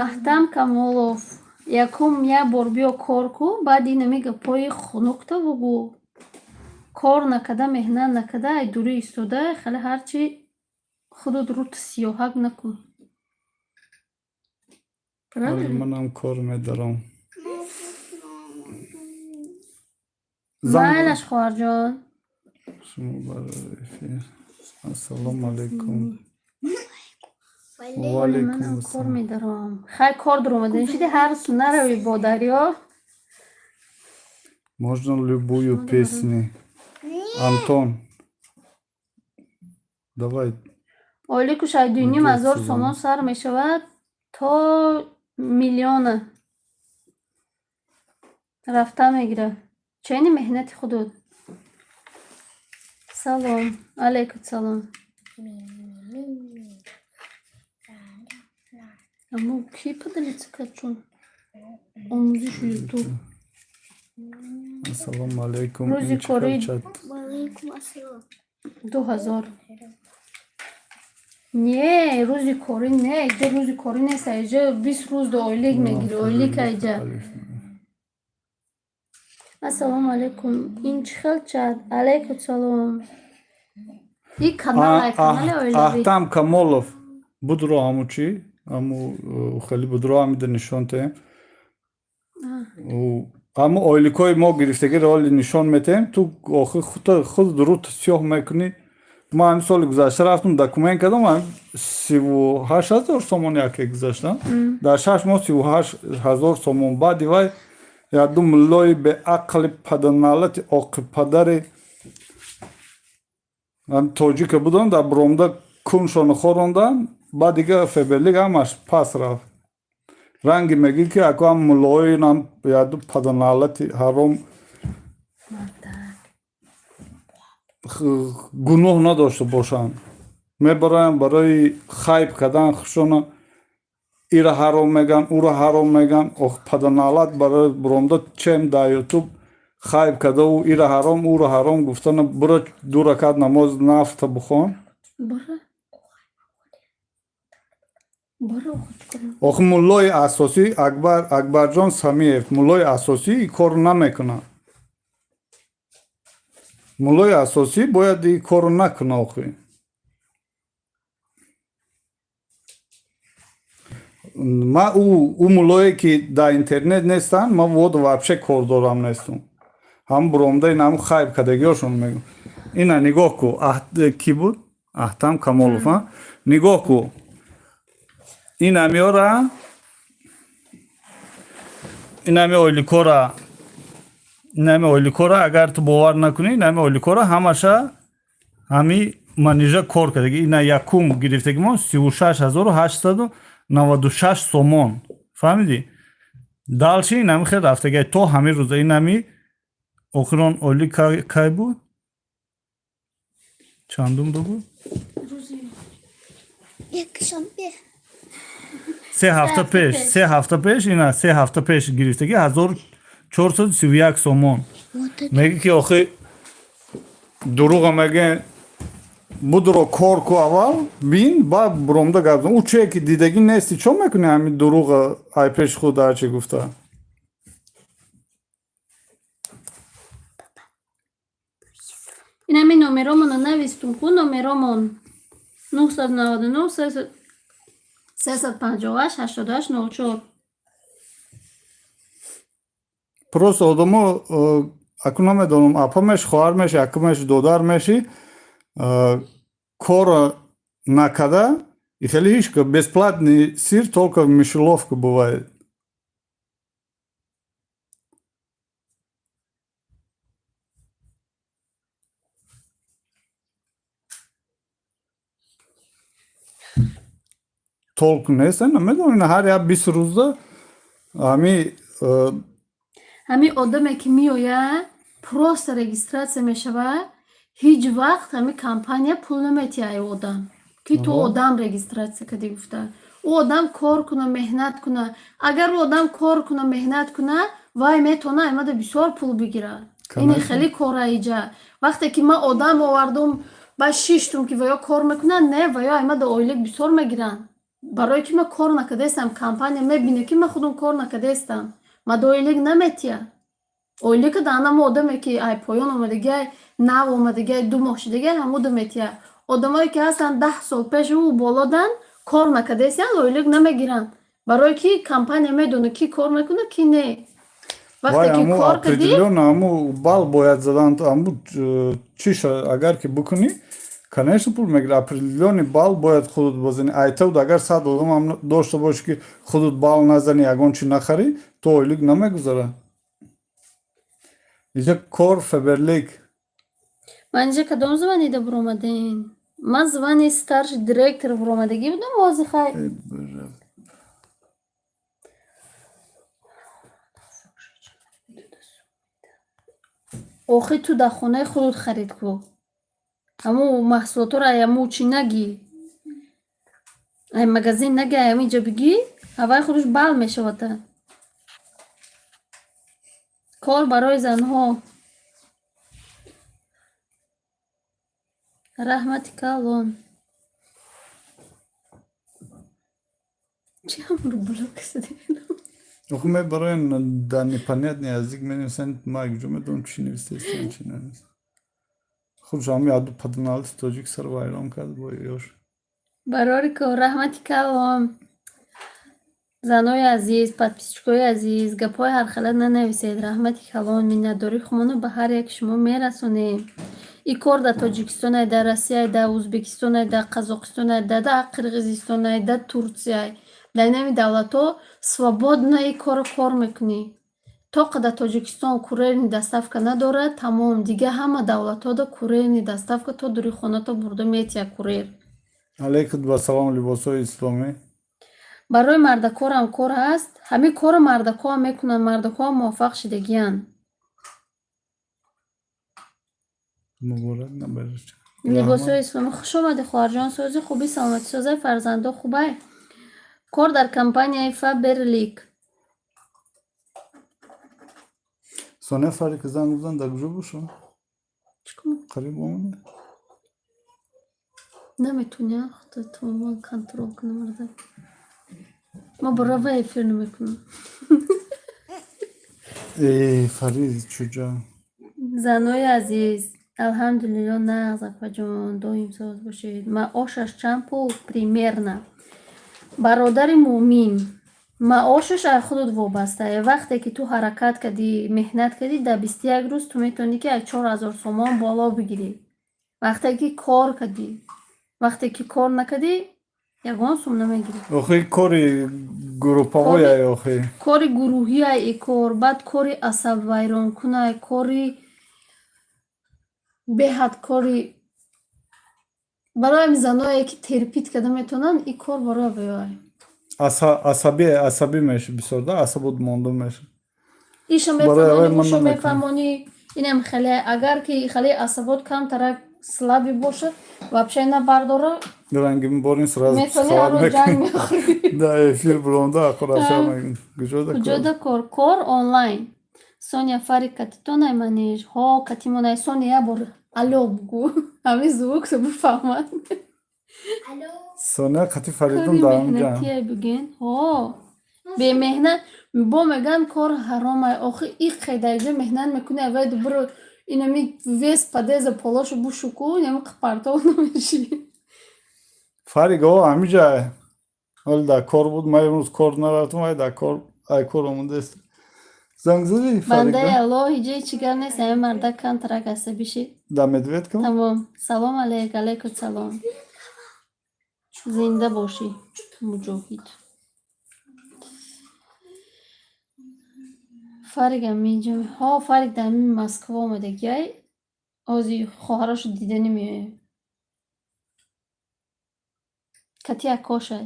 Ахтам Камолов. Якум я бор биё кор ку, баъд ина мега пои хунук тавугу. кор накарда меҳнат накарда ай дурӣ истода хеле ҳарчи худут рут сиёҳак накун. ولی منم کار میدارم майлаш хоҳарҷон. شما برای افیر السلام علیکم Вале وعلیکم манам кор السلام медарам. Хай кор дуромадан шиди ҳар су нарави бо дарё. можно любую песню Антон давай Ойлику шаид 2,500 Удеться, сомон да. сар мешавад то миллиона рафта мегирад. Чайни меҳнати худут. Салом. Алейкум салом. Аммо ки падалица качун? Омӯзиш ютуб. السلام علیکم روزی این چقدر کاری. چت وعلیکم السلام. 2000. Не, рӯзи корӣ не, иҷо рӯзи корӣ нест, иҷо 20 рӯз до ойлик мегирӣ, ойлик иҷа. Ассалому алейкум. Ин чӣ хел чат? Алейкум салом. И канал ай канали оилавӣ. Ахтам Камолов будро аму чи аму хеле будро амида нишон таем аму ойликои мо гирифтагиро оли нишон метаем ту охир худ рут сиёҳ мекунӣ. من سال گذشته رفتم دکومنت کردم من 38,000 سومون یکی گذاشتم در 6 ماه 38,000 سومون بعد وای یادم لای به عقل پدرنالت آق پدر من توجیه که بودم در برومدا کنشون خوردم بعد دیگه فبرلیگ همش پس رفت رنگی میگی که اکو هم لای نام یادم پدرنالت حرام گناه نداشته باشند میبرن برای خیب کردن خشونه ای را حرام میگن او را حرام میگن پدرنالت برای برومدا چم در یوتیوب خیب کرده و ای را حرام او را حرام گفتن برو 2 رکعت نماز نفل بخوان آخه مولای اساسی اکبرجان سمیف مولای اساسی این کار نمیکنه مولای اساسی باید این کارو نکنه آخه ما او مولایی که در اینترنت نیستن ما وود вообще کار دارم نیستم هم برومده این همون خیب کدگیاشون میگم اینا نگاه کو کی بود؟ احتم کمالوف نگاه کو این همیاره این همی اویلیکورا نمی اویلیکورا اگر تو باور نکنی نمی اویلیکورا همشه همی منیجه کار کرده اینا یکم گرفتگی ما 36,896 سومون فهمیدی؟ دالشی این همی خیلی رفتگی تو همی روزه این همی آخران اولی که بود؟ چندم دو بود؟ یکشنبه 3 هفته پیش اینا 3 هفته پیش گرفتگی 1431 سومون میگه که آخه دروغ میگه будро кор ку аввал бин баъд буромда гапзан ӯ чие ки дидагӣ нести чо мекунӣ ҳамин дуруға ай пеши худ ҳарчи гуфта ин ҳами номеромона навистум ку номеромон 999 358 88 04 просто одамо аку намедонам апа меши хоҳар меши ака меши додар меши кора накарда и хеле ҳишка бесплатный сир только в мишеловка бывает толку нест намедонам ҳар як 20 рӯза ҳамин одаме ки меояд просто регистратсия мешавад ҳеҷ вақт ҳамин компания пул наметиҳад одам ки ту одам регистратсия кардӣ гуфта ӯ одам кор куна меҳнат куна агар ӯ одам кор куна меҳнат куна вай метавона омада бисёр пул бигирад ин хеле кора иҷа вақте ки ман одам овардум ба шиштум ки ваё кор мекунад не ваё омада ойлик бисёр мегиранд барое ки ман кор накардаистам компания мебине ки ман худам кор накардаистам ман до ойлик наметиҳад Öyle ki danam odam ki ay poyon olmadıgay, nav olmadıgay, du moşidigay ham odam etiya. Odamlar ki aslında 10 sol peş u boladan kor nakadesyan öyle namagiran. Baroy ki kampanya medunu ki kor nakunu ki ne? Vay Vakti ki amu kor kadi определенно amu bal boyatzadan amu чиша агар ки букуни конечно пул мегира определённый бал бояд худуд бозани айтавд агар 100 одам ам дошта бошӣ ки худуд бал назани ягон чӣ нахарӣ то ойлик намегузара инҷа кор фаберлик Манҷа кадом званида буромадин? Ман звани старший директор буромадагӣ будам возихай. Охи ту дар хонаи худут харид кӯ. Ҳаму маҳсулотро аяму чӣ нагӣ. Ай магазин нагӣ аямиҷа бигӣ, ҳаваи худаш бал мешавада. Кор барои занҳо. Раҳмати калон. Чӣ ҳамро блок кардем? охи ме барои дар непонятный язык менависанд ма якҷо медонам чӣ нависаистан чӣ навис худш ҳами аду паданалти тоҷик сар вайрон кард бо ёш Барори ко раҳмати калон. Занои азиз, подписчикои азиз, гапҳои ҳархеле нанависед. Раҳмати калон, миннатдории худмонро ба ҳар яки шумо мерасонем. И кор дар Тоҷикистон ай, дар Россия ай, дар Ӯзбекистон ай, дар Қазоқистон ай, дар Қирғизистон ай, дар Турсия ай. Дар инами давлатҳо свободно и корро кор мекунӣ. То қадар Тоҷикистон курьерни доставка надорад, тамом дига ҳама давлатҳо да курьерни доставка то дури хонато бурда метия курьер. алейкум вассалом либосҳои исломӣ Барои мардакорам кор ҳаст. Ҳамин корро мардакоам мекунанд. Мардакоам муваффақ шидагиянд. муборак набараш либосҳои исломӣ. хуш омадӣ хоҳарҷон. сози хубӣ саломатисозаи фарзандо хубай. Кор дар компанияи Фаберлик. соня фари ки занг бизан дар куҷо бошо Чӣ кунам? қариб омада Наметуням худтон контрол кунам арда. Ма барова эфир намекунам. фари чуҷа Занои азиз, алҳамдулилло нағз апаҷон, доим соз бошед. Маошаш чанд пул примерно? Бародари муъмин, маошаш аз худут вобаста. Вақте ки ту ҳаракат кардӣ, меҳнат кардӣ, дар 21 рӯз ту метавонӣ ки аз 4000 сомон боло бигирӣ. Вақте ки кор кардӣ. Вақте ки кор накардӣ, ягон сум намегирӣ. охи кори группавояй охи Кори гурӯҳияй и кор, баъд кори асабвайронкунай, кори беҳад кори барои ҳамин заное ки терпит карда метавонанд и кор барои беёй. асабӣ меши бисёр да асабот монда меша Иша Барои авай мефаҳмонӣ, ман ушо намекунам. мефаҳмонӣ, инам хеле агар ки хеле асабот камтарак слаби бошад, вообще набардора, рангиборин сразу метавонӣ психолог ҳаро ҷанг мехӯрӣ. да эфир буронда ақурашам куҷода Куҷода кор онлайн. Соня фари катитонай манеж. Ҳо катимонай Соня я бор алло бугӯ. Ҳамин звукро бифаҳмад. Алло. соня қати фаридон Кори дарам ҷам меҳнатие бигин. Ҳо. Бемеҳнат бо меган кор ҳаромай. Охи и қайдаҷа меҳнат мекунӣ, авай дубро инами вес падеза полошу бушуку, инами қипартов намешӣ. фариго ҳамиҷа ҳоли дар кор буд ман имрӯз кор нарафтам ай дар кор ай кор омадааст занг задӣ Бандаи фариго Аллоҳ ҳиҷаи чигар нест. Ҳамин марда камтарак асабиши. дар медведка Тамом. Салом алейк. Алейкум салом. Зинда бошӣ. Муҷоҳид. Фарик аминҷа. Ҳо Фарик дар ҳамин Москва омадагиай. Ози хоҳарашо дида намеоям. Кати акошай.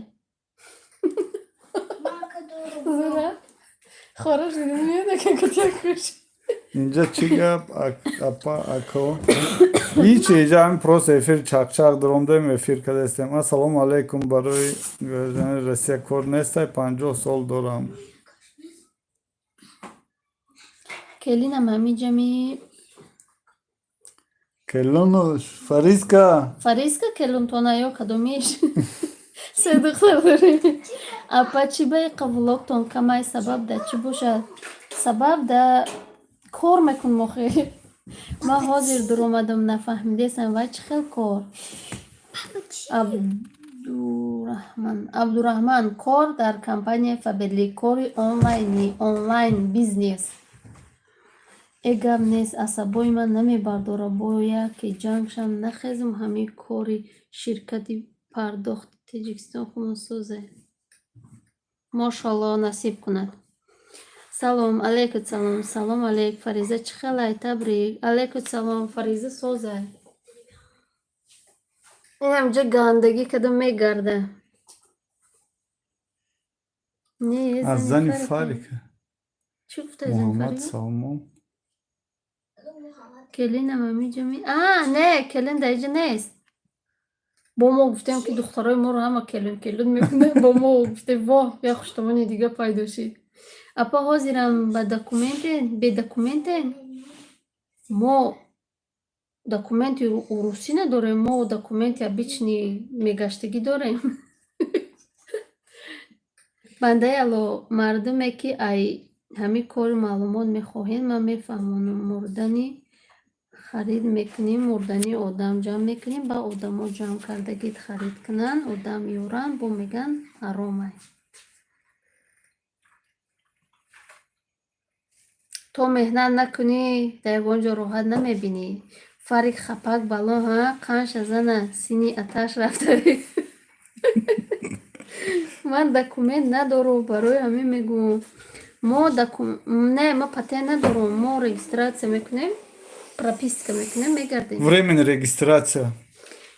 Зура. Хоҳараш дида намеояд, ака кати акош. инҷа чӣ гап апа ако ҳич инҷа ҳамин просто эфир чақчақ даромдаем эфир кардастем ассалому алейкум барои гардани россия кор нестай 50 сол дорам Келинам ҳаминҷами келонош фариска Фариска келунтонаё кадомиш? Се духтар дорем. Апа чӣ ба қавулоктон камай сабаб да чӣ бошад? Сабаб да کار میکن مخی ما حاضر در اومدم نفهمیدیسم و چه خیلی کار عبدالرحمن کار در کمپانی فابلی کاری онлайн бизнес эгам нест асабои ман намебардора бояд ки ҷангшам нахезм ҳамин кори ширкати пардохти Таҷикистон хунусозе мошалло насиб кунад. Салом алейкум салом салом алейк Фариза чӣ халай табрик алейкум салом Фариза созай инам ҷа гандагӣ кадам мегарда не از зани زنی فاریکه чӣ гуфтай зани محمد Фарида سالمون келинам ҳамиҷа не келин дар иҷа нест бо мо гуфтем ки духтарои моро ҳама келин мекунад бо мо гуфтем воҳ я хуштамони дига пайдо шид апа ҳозирам ба документен бедокументен мо документи русӣ надорем мо документи обични мегаштагӣ дорем бандаи алло мардуме ки ай ҳамин кори маълумот мехоҳем ман мефаҳмонам мурдани харид мекунем мурдани одам ҷамъ мекунем ба одамо ҷамъ кардагид харид кунанд одам ёран бо меган ҳаромай то меҳнат накунӣ дар ягон ҷо роҳат намебинӣ фарик хапак балон қанша зана сини аташ рафтари ман документ надору барои ҳамин мегӯм не мо патент надорум мо регистратсия мекунем прописка мекунем мегардем временная регистрация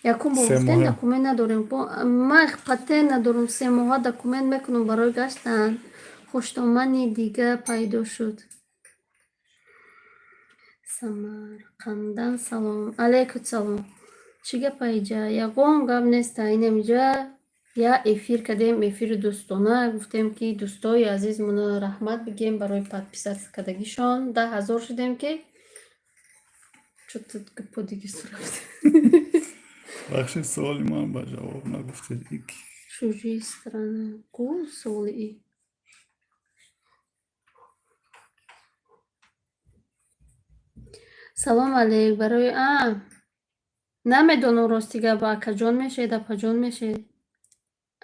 якум бо Се гуфтем моҳа. документ надорем ман патент надорум 3 моҳа документ мекунам барои гаштан хуштомани дига пайдо шуд самарқандан салом алейкум салом чӣ гапа иҷа ягон гап неста инам иҷа я эфир кардем эфири дӯстона гуфтем ки дӯстои азизмона раҳмат бигем барои подписатсия кардагишон 10 000 шудем ки чӯ-то гапо дига сурафт بخش سوالی من با جواب نگفته دیگه чужие страны ку соли салом алейк барои намедонам ростига ба акаҷон мешед апаҷон мешед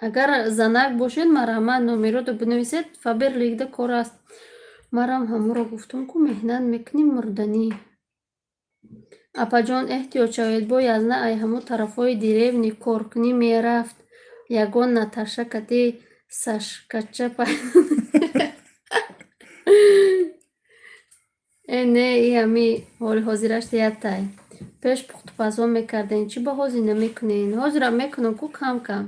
агар занак бошед марҳамат номероро бинависед фабер лигда кор аст марам ҳаморо гуфтам ку меҳнат мекунем мурданӣ апаҷон эҳтиёт шавед бо язна ай ҳамо тарафҳои деревни коркунӣ мерафт ягон Наташа кати Сашкача не и ҳами ҳоли ҳозирашти яттай пеш пухтупазҳо мекардем чӣ ба ҳозир намекунем ҳозирам мекунам ку кам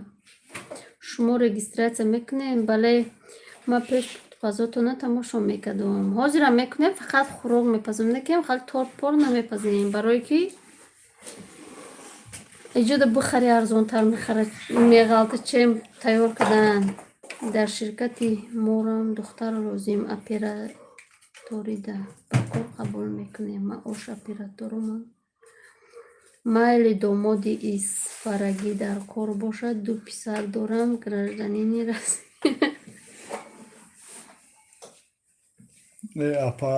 шумо регистратсия мекунем бале ман пеш пухтупазҳотона тамошо мекардам ҳозирам мекунем фақат хӯрок мепазем некем хали торпор намепазем барое ки иҷода бихари арзонтар меғалтачем тайёр кардан дар ширкати морам духтар лозим операторида ба кор қабул мекунем маош операторумон майли домоди исфарагӣ дар кор бошад 2 писар дорам гражданини Россия апа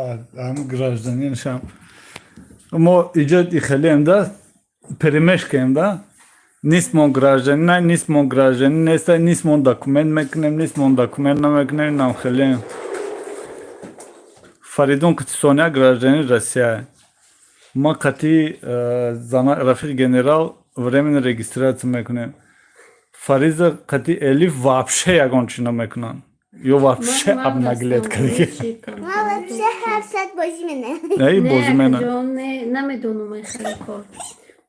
ҳам гражданиншам мо иҷод ихелем да перемешкаем да نیست ما گراژن نه نیست ما گراژن نیست نیست ما داکومنت میکنیم نیست ما داکومنت نمیکنیم نام خیلی فریدون کتسونیا گراژن روسیه ما قطعی زمان رفیق گنرال временно регистрация میکنیم فریزا قطعی الف вообще ягон чи نمیکنن یا вообще اب نگلیت کردی Мама, все харсат божи мене. ای بوزی منه не намедонам ай хеле кор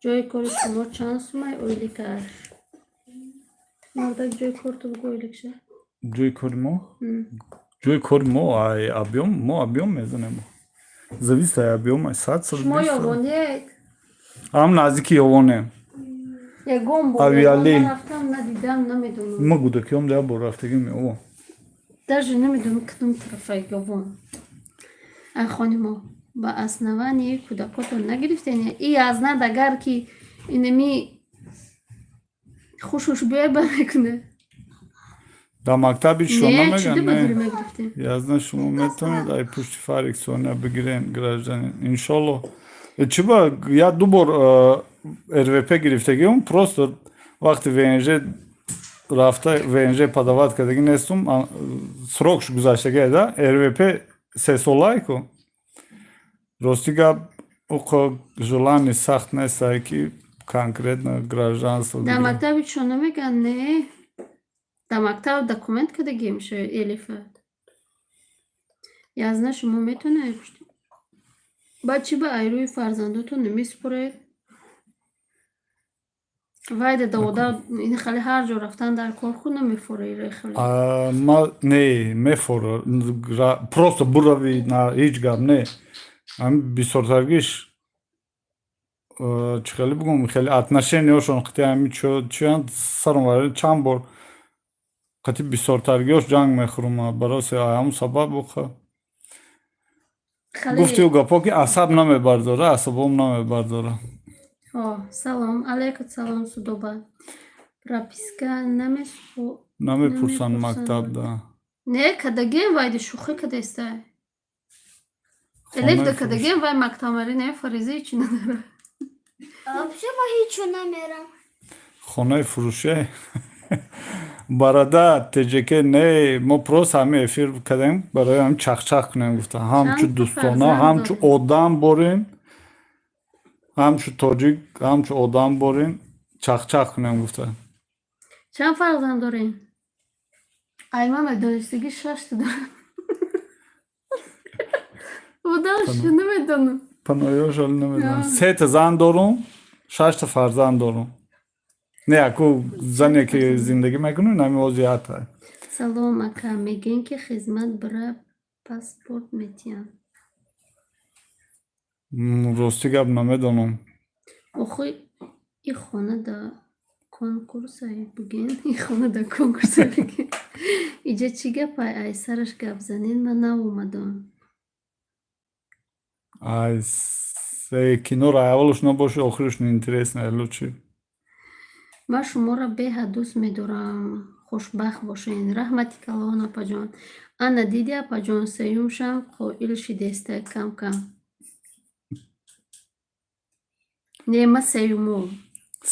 ҷои кори шумо чанд сумай ойликаш мардак ҷои корту бигӯ ойликша جوی کاری ما جوی کاری ما объем میزنیم зависит ай объем 100 шумо ёвонед ҳам наздики ёвонем ягон Авиали. бор рафтам надидам намедонам ма гудакиём да бо рафтагӣ меёвон даже намедонам кадом тарафа ёвон ай хонимо ба аснавани кӯдакотон нагирифтен и азнад агар ки инами хушушбеба мекунад Да мактаби шо Не, чуди намеган, ба не. дурӣ мегирифтем. Я знаю, шумо метавонед ай пушти фарик соня бигирен гражданин. Иншалло. Чиба я ду бор РВП гирифтагиам, просто вақти ВНЖ рафта ВНЖ подават кардаги нестум, срокш гузаштаги да, РВП 3 солайку. Рости гап оқа желани сахт нестае ки конкретно гражданство Дар бигирам. мактаби чо намеган, не? Дар мактаб документ кардагим шояд элифат. Я знаю, шумо метавонед пушти. Баъд чӣ ба айрӯи фарзандотон намесупоред? Вайда дода ин хали ҳар ҷо рафтан дар корху намефорӣ хали. Ма не мефора просто бурави на ҳеҷ гап не. Ҳам бисёртаргиш чӣ хеле бигӯм хеле отношениёшон қати ҳами чӯянд сарм варид чанд бор қати бисёртаргиёш ҷанг мехӯрм бароси ҳамун сабаб оқа гуфтиу гапо ки асаб намебардора, асабом намебардора. Салом, алайкум салом судоба. Прописка Намепурсанд мактаб да. Не, кадагем вайди шӯхӣ кадестай. Элиф да кадагем вай мактабари не фаризаи чӣ надара. Вообще ба ҳеҷ ҷо намерам. Хонаи фурӯше барада ТЖК не мо просто ҳами эфир кардем барои ҳам чахчах кунем гуфта ҳамчу дӯстона ҳамчу одам борин ҳамчу тоҷик ҳамчу одам борин чахчах кунем гуфта. Чанд фарзанд дорем? Ай ман медонистагӣ 6 дорам. Худашо намедонам. Паноёш ҳали намедонам. 3 та зан дорум, 6 та фарзанд дорум. Не аку зане ки зиндагӣ мекунем намиози ята. Салом ака, мегӯен ки хизмат бара паспорт метиҳанд. Рости гап намедонам. Охи ин хона да конкурсае буген. Ин хона да конкурсае буген. Иҷа чӣ гапай? Ай сараш гап занен ман наомадам. Ай киноро аввалаш набоши охираш неинтересно алло чӣ? Ман шуморо беҳад дӯст медорам. Хушбахт бошед. Раҳмати калон апаҷон. Ана диди апаҷон сеюмшам қоил шидестай кам-кам. Не, ман сеюмум.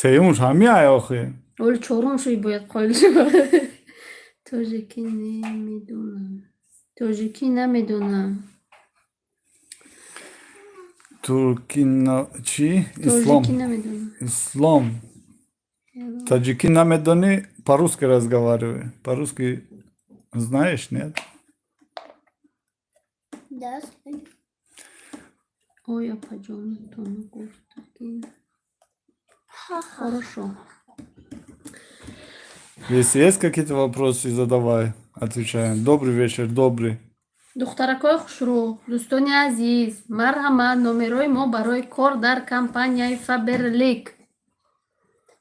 Сеюмш ҳами ай охи. Оли чорум шуи бояд қоил шуд. Тоҷикӣ намедонам. Тоҷикӣ намедонам. Туркина чӣ? Ислом. Тоҷикӣ намедонам. Ислом. Таҷикӣ намедонӣ, по-русски разговаривай. По-русски знаешь, нет? Да. Ой, апаҷон то нагуфта ки. Хорошо. Если есть какие-то вопросы, задавай. Отвечаем. Добрый вечер, добрый. духтаракои хушрӯ, дӯстони азиз, марҳамат, номерои мо барои кор дар компанияи Faberlic.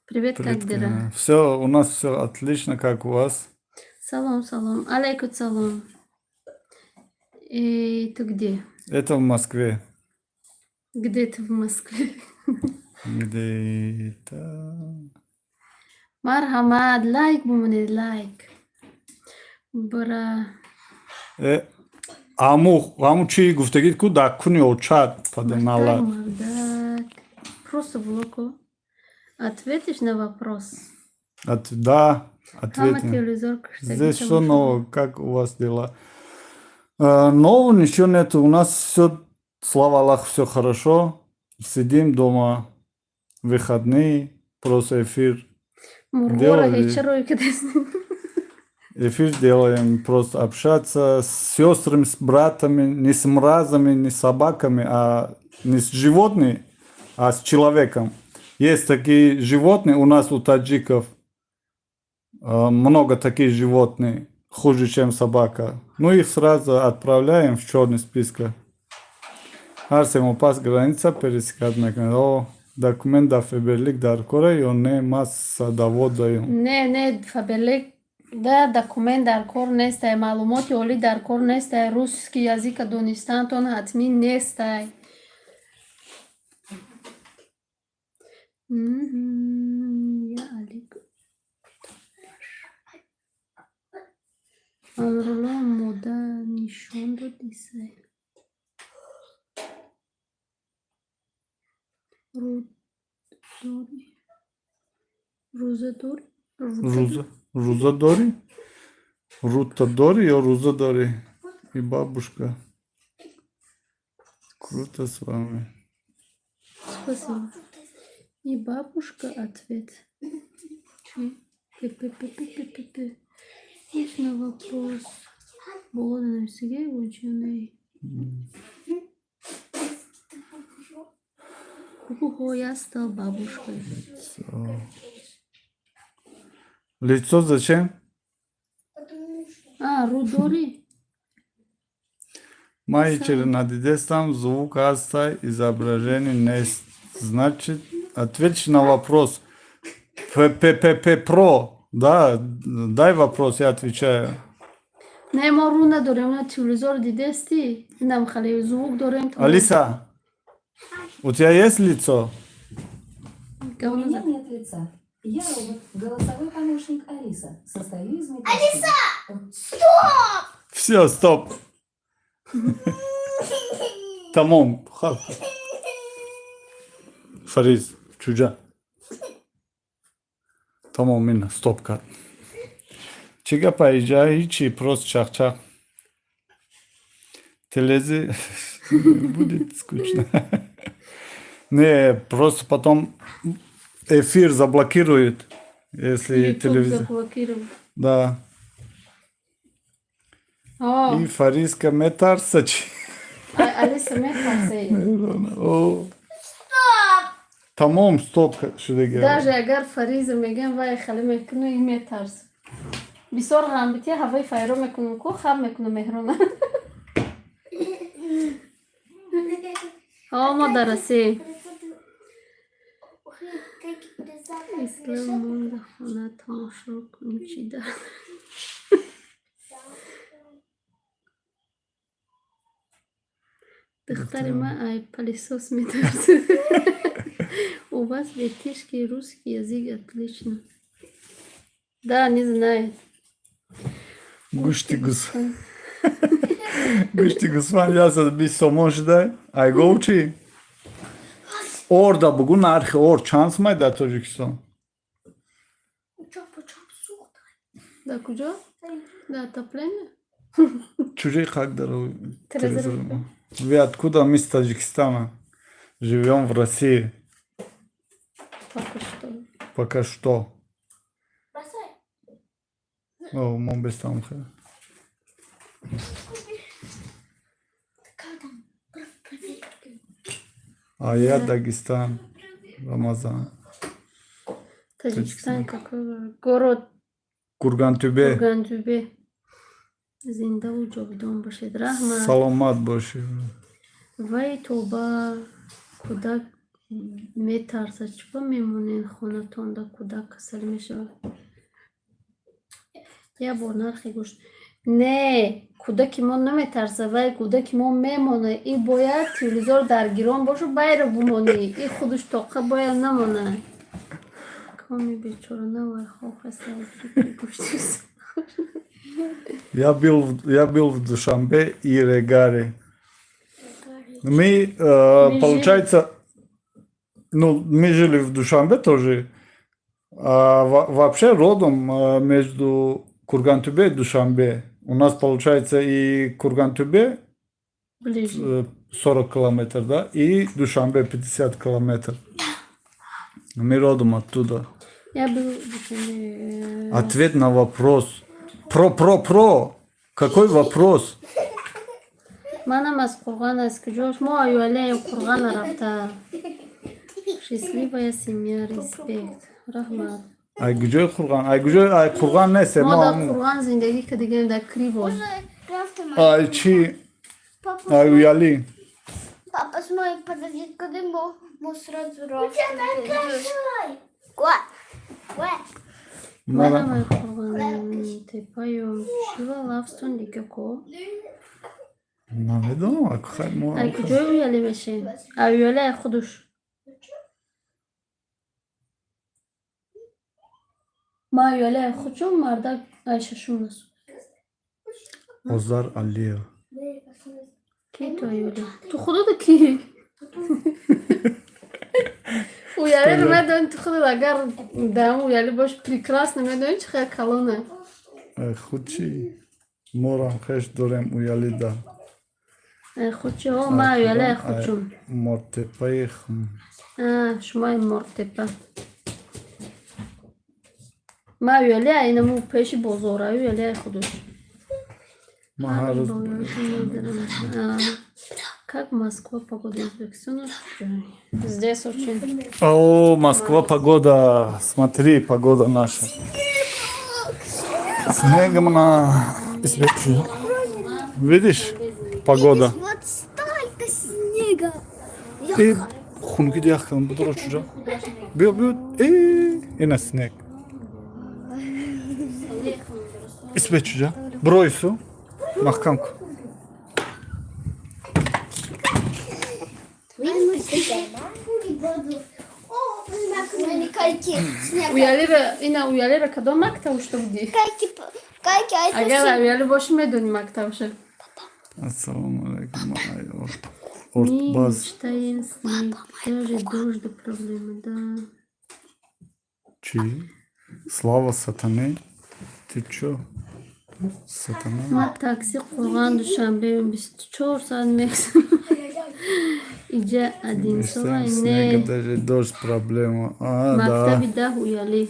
Привет, как дела? Все, у нас все отлично, как у вас? Салом, салом. Алейкум салом. Ты где? Это в Москве. Где ты в Москве? Где-то... Марҳамат, лайк бумонед, лайк. Бара... Аму чӣ гуфтагид ку даккуни очад паданала. Мардак. Просто блоку. Ответишь на вопрос? Да, Хама ответим. телевизор Здесь что нового? Как у вас дела? Нового ничего нету. У нас все, слава Аллаху, все хорошо. Сидим дома, выходные, просто эфир. Мургора Делали. хечерой кадесни. Эфир делаем, просто общаться с сестрами, с братами, не с мразами, не с собаками, а не с животными, а с человеком. Есть такие животные у нас, у таджиков, много таких животных, хуже, чем собака. Ну, их сразу отправляем в черный список. Арсему пас граница пересекать меканизм. О, документ да Faberlic дар кора, ё не ма садовод даём. Не, Faberlic да документ дар кор нестай, маълумоти олӣ дар кор нестай, русски язика донистантон ҳатмӣ нестай. Я алик. Amrullah moda nishon dodise. Rudori. Ruzadori. Руза Дори? Рута Дори и Руза Дори. И бабушка. Круто с вами. Спасибо. И бабушка ответ. Пи-пи-пи-пи-пи-пи. Есть на вопрос. Болон Сергей ученый. Ого, я стал бабушкой. Всё. Лицо зачем? Рудори. Майчер на детством звук аста изображение не значит. Ответь на вопрос. Про. Да, дай вопрос, я отвечаю. Не, мы руна дорем на телевизор дидести. Нам хали звук дорем. Алиса, у тебя есть лицо? У меня нет лица. Я робот, голосовой помощник Алиса. Состою из Алиса! Все, стоп. Tamam. Fariz, çocuğa. Tamam Minna, stop cut. Чига поезжай, чи просто чах-чах. Телези будет скучно. Не, просто потом эфир заблокирует, если телевизор. Заблокировал. Да. О, И Фаризка метар сачи. Алиса метарсей. Tamam stop şuraya gel. Даже агар Фариза мегем вай хали мекуну и метарс. Бисор гамбити хавай файро мекуну ку хаб мекуну мехрона. О, мадараси. Ислам монда хона тамошо кунчида. Дыхтарима ай пылесос метарс. У вас летишки русский язык отлично. Да, не знает. Guşti Gus. Guşti Gus var ya sana bir somoşda. Ay govçi. Orada bugün arhe or çansmay da Tojikistan. Да, куда? Да, отопление. Чужие как дорогой. Резервация. Вы откуда? Мы из Таджикистана. Живем в России. Пока что. Пока что. О, Момбестан. А я Дагестан. Рамазан. Таджикистан какой город? Курган-Тюбе. Курган-Тюбе. Зинда у Джавдон башид. Рахмат. Саламат боши. Вай тоба куда метарса чпа мемонен хонатонда куда касал мешава. Я борнархи гуш. Не, куда кимон наметарса вай куда кимон мемоне и бояд телевизор даргирон бошу байра бумони и худуш тоқа бояд намона. Ками бечора навай хохаса гуштис. Я был в Душанбе и Регаре. Мы, получается, мы жили в Душанбе тоже. Вообще родом между Курган-Тюбе и Душанбе. У нас получается и Курган-Тюбе Ближе. 40 километров, да, и Душанбе 50 километров. Мы родом оттуда. Я был в Ответ на вопрос. Про. Какой вопрос? Манам аз Кургана скажешь, мою аллею Кургана рафта. Счастливая семья, респект. Рахмат. Ay güzel Kurgan. Ay Kurgan neyse. Мода Курган зиндаги ка дигем да криво. Ay çi. Ay uyali. Папа, смотри, подожди, когда мы сразу Манам аз Курган те паем. Шива лавстон дикако. Ne dedim bak. Ay kucay uyali meşin. Ay uyali خودش. ما uyali خودشون مردا ayşaşun nasıl? Озар Алиев. Ки то Юля? Ту худо да ки? Уяли медон ту худо агар дам уяли бош прекрасно медон чихе калона. Хучи. Морам хеш дорем уялида. Хучи о ма уяли хучум. Мортепаихм. Шумай мортепа. Ма уяли айнаму пеши бозора уяли худош. Махарус. Как Москва погода Узбекистана? Здесь очень. О, Москва, погода. Смотри, погода наша. Снегом на испечью. Видишь? Погода. Вот столько снега. И хунги дяхтан буду чужа. Бил. И на снег. испечью. Бройсу. Махкамку. Уяли кадом мактав что где? Кайки, Агар уяли бош медони мактавша. Ассаламу алейкум. Ортбаз. Штайн снег. Даже дождь до проблемы, да. Чи? Слава сатане. Ты чё? Сатана. Ма такси Қурған Душанбе 24 саат мекс. Иджа один сова Снега не. даже дождь проблема. Да. Мактаби да уяли.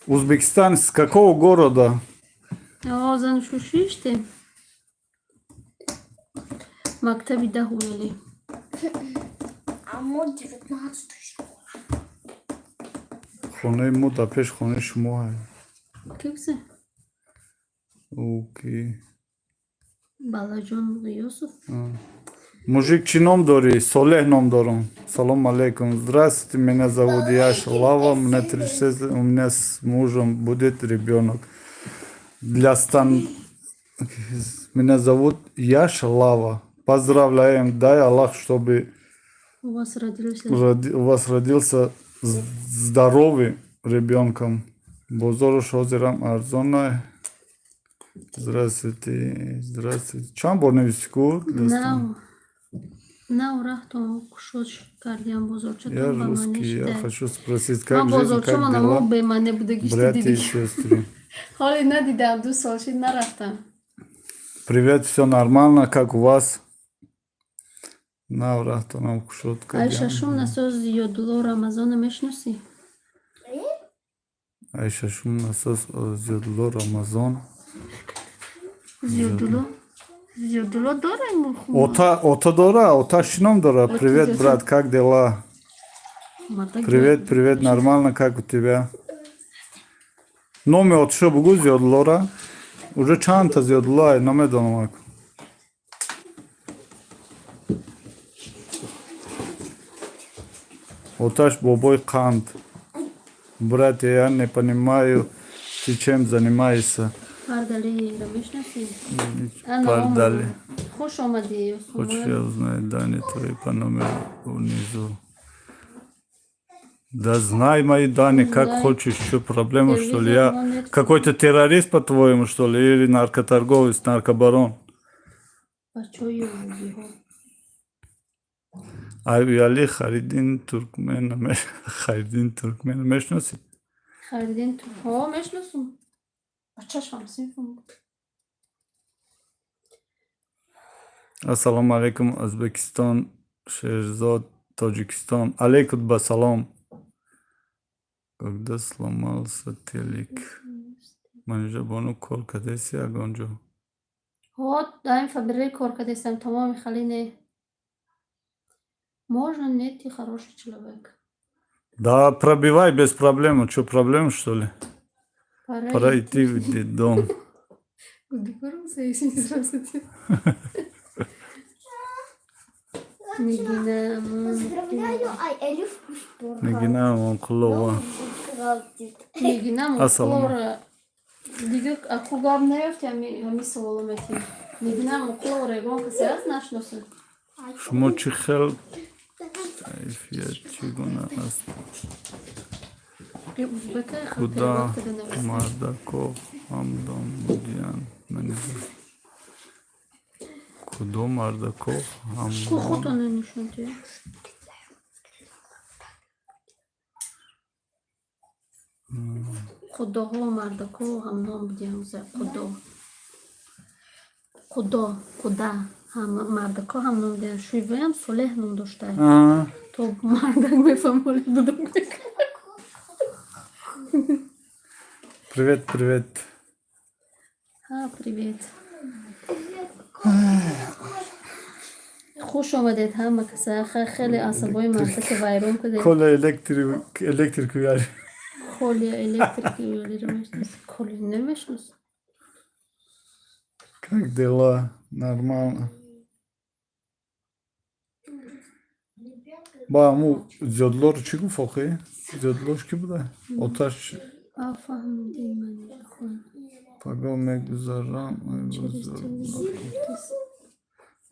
Узбекистан с какого города? Озан шушиште. Мактаби да уяли. А мой 19 Хоне Мудапешт, хоне шумо. Кипсе? Окей. Баладжон Юсуф. Мужик чином дори, Солех ном дором. Салам алейкум. Здравствуйте, меня зовут Яша Лава, мне 36, у меня с мужем будет ребенок. Меня зовут Яша Лава. Поздравляем, дай Аллах, чтобы У вас родился. у вас родился здоровый ребенком. Бозорош озерам Арзона. Здравствуйте. Чам борневичку? На урахтом кушоч кардиан бозорча. Я русский, я хочу спросить, как жизнь, бозорча как мана дела, мобе мане буде гишти братья и диди. сестры. Холи надидам ду солши нарафтам. Привет, все нормально, как у вас? На урахтом кушот Айша шумна соз йодуло Рамазона мешнуси. Айша шум насос зюдло Рамазон. Зюдуло дора ему хума. Ота Дора, Ота Шином Дора. Привет, брат, как дела? Привет, нормально, как у тебя? Номи отшо бугу зюдлора. Уже чанта зюдла, номе дономак. Оташ бобой кант. Брат, я не понимаю, ты чем занимаешься. Пардали рамешнуси. Пардали. Хош омади. Хочешь я узнать, Дани, твои по номеру внизу. Да знай, мои Дани, как хочешь, что проблема, что ли? Я какой-то террорист, по-твоему, что ли? Или наркоторговец, наркобарон? Пачою. Али Харидин Туркмен мешноси? Харидин Туркмен мешнусум. Ачашам синфум. Ассаламу алейкум, Узбекистан, Шерзод, Таджикистан. Алейкум басалам. Когда сломался телек? Манжа бону кол кадеси агонжо. Вот, даем фабрик коркадесам тамам халине. Можно нет, ты хороший человек. Да, пробивай без проблем. Что, проблема, что ли? Пора идти в детдом. Здравствуйте. Нигина. Поздравляю, Элиф Куштур. Нигина Монклова. Нигина Ассалам. Монклора. Дига, ако габнеев, тя ми соломети. Нигина Монклора, гонка сега знаеш носа. Шумо чихел. Кайфия чигуна аст. Куда Мардаков, Амдон, Будян. Худо Мардако کو خود ҳамон نشون ده خداها و مردکا هم نام بدیم خدا هم مردکا هم نام بدیم شویوه هم صلح نام داشته تو مردک بفهمولی بودم Привет, привет. привет خوش آمدید همه کسا خیلی عصبای مردک ویرون کده Kola elektrik uyarı. خالی الکتریکی رو میشنست خالی نمیشنست Как дела? Нормально. Ba mu zodlor çi guf oxi? Zodlor ki bu da. Otaş فهمیدیم من خون pago megzaram.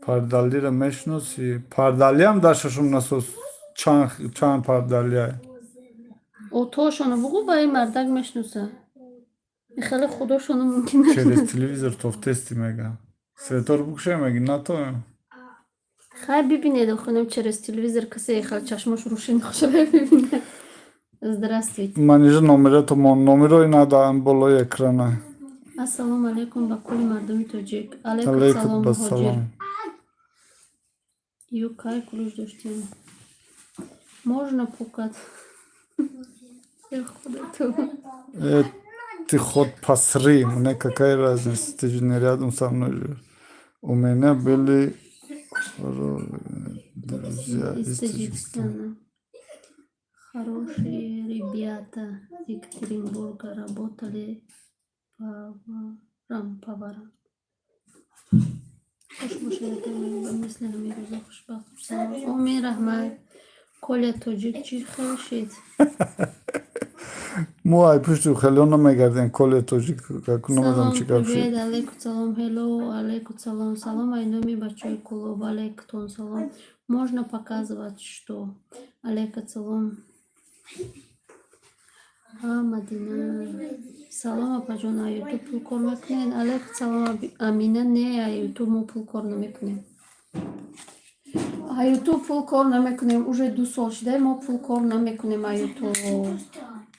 Pardali ra meşnosi. Pardaliyam daşashum nasos. Çan pardaliya. اتاشونو بگو با این مردک میشناسه خیلی خداشونو ممکنه Через televizor toftesti mega. Svetor bukşe megi nato. خیلی ببینید خونم چرا تلویزیون کسی خیلی چشماش روشن خوشه ببینه Здравствуйте. Maniже номеро надам болои экрана. Ассалому алейкум ба кули мардуми тоҷик. Алейкум Алейкум салом муҳоҷир. бассалом. Ю кай кулуш доштем. Можно пукать? Я худа то. Ты ход посри, мне какая разница, ты же не рядом со мной живешь. У меня были друзья Из из Таджикистана. Таджикистана. Хорошие ребята из Екатеринбурга работали поваром. خوش مثل همین روزا خوشبخت باشم. امید رحمت کل توجیک چی خوشید. Muay puştu xelona megardin kole tojik kakunamadan Салом, çıkarşı. привет, алейкум салом, hello, алейкум салом, салом, айноми бачой клуб, алейкум салом. Можно показывать, что алейкум салом. Мадина. Салом, апаҷон, а ютуб пул кор мекунед. Алейкум салом, амина, не, а ютуб мо пул кор намекунем. А ютуб пул кор намекунем. Уже 2 сол шуда мо пул кор намекунем а ютуб.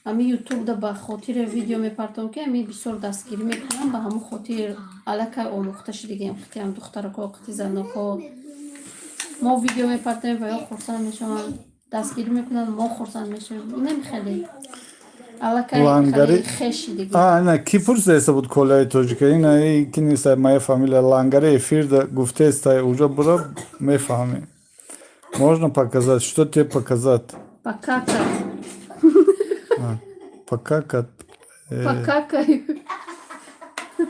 Ами ютуб да ба хотир видео мепартом ки ами бисёр дастгирӣ мекунам ба ҳамон хотир аллакай омӯхта шидагем қити ам духтарако қити заноко мо видео мепартем ва ё хурсанд мешаванд дастгирӣ мекунанд мо хурсанд мешавем инам хеле аллакай хеле хеш шидагем Ана Кипр зеса буд колай tojika ина киниса моя фамилия Лангаре эфирда гуфтеста уже бура мефahmi. Можно показать, что тебе показать? покакать Покакать. покакаю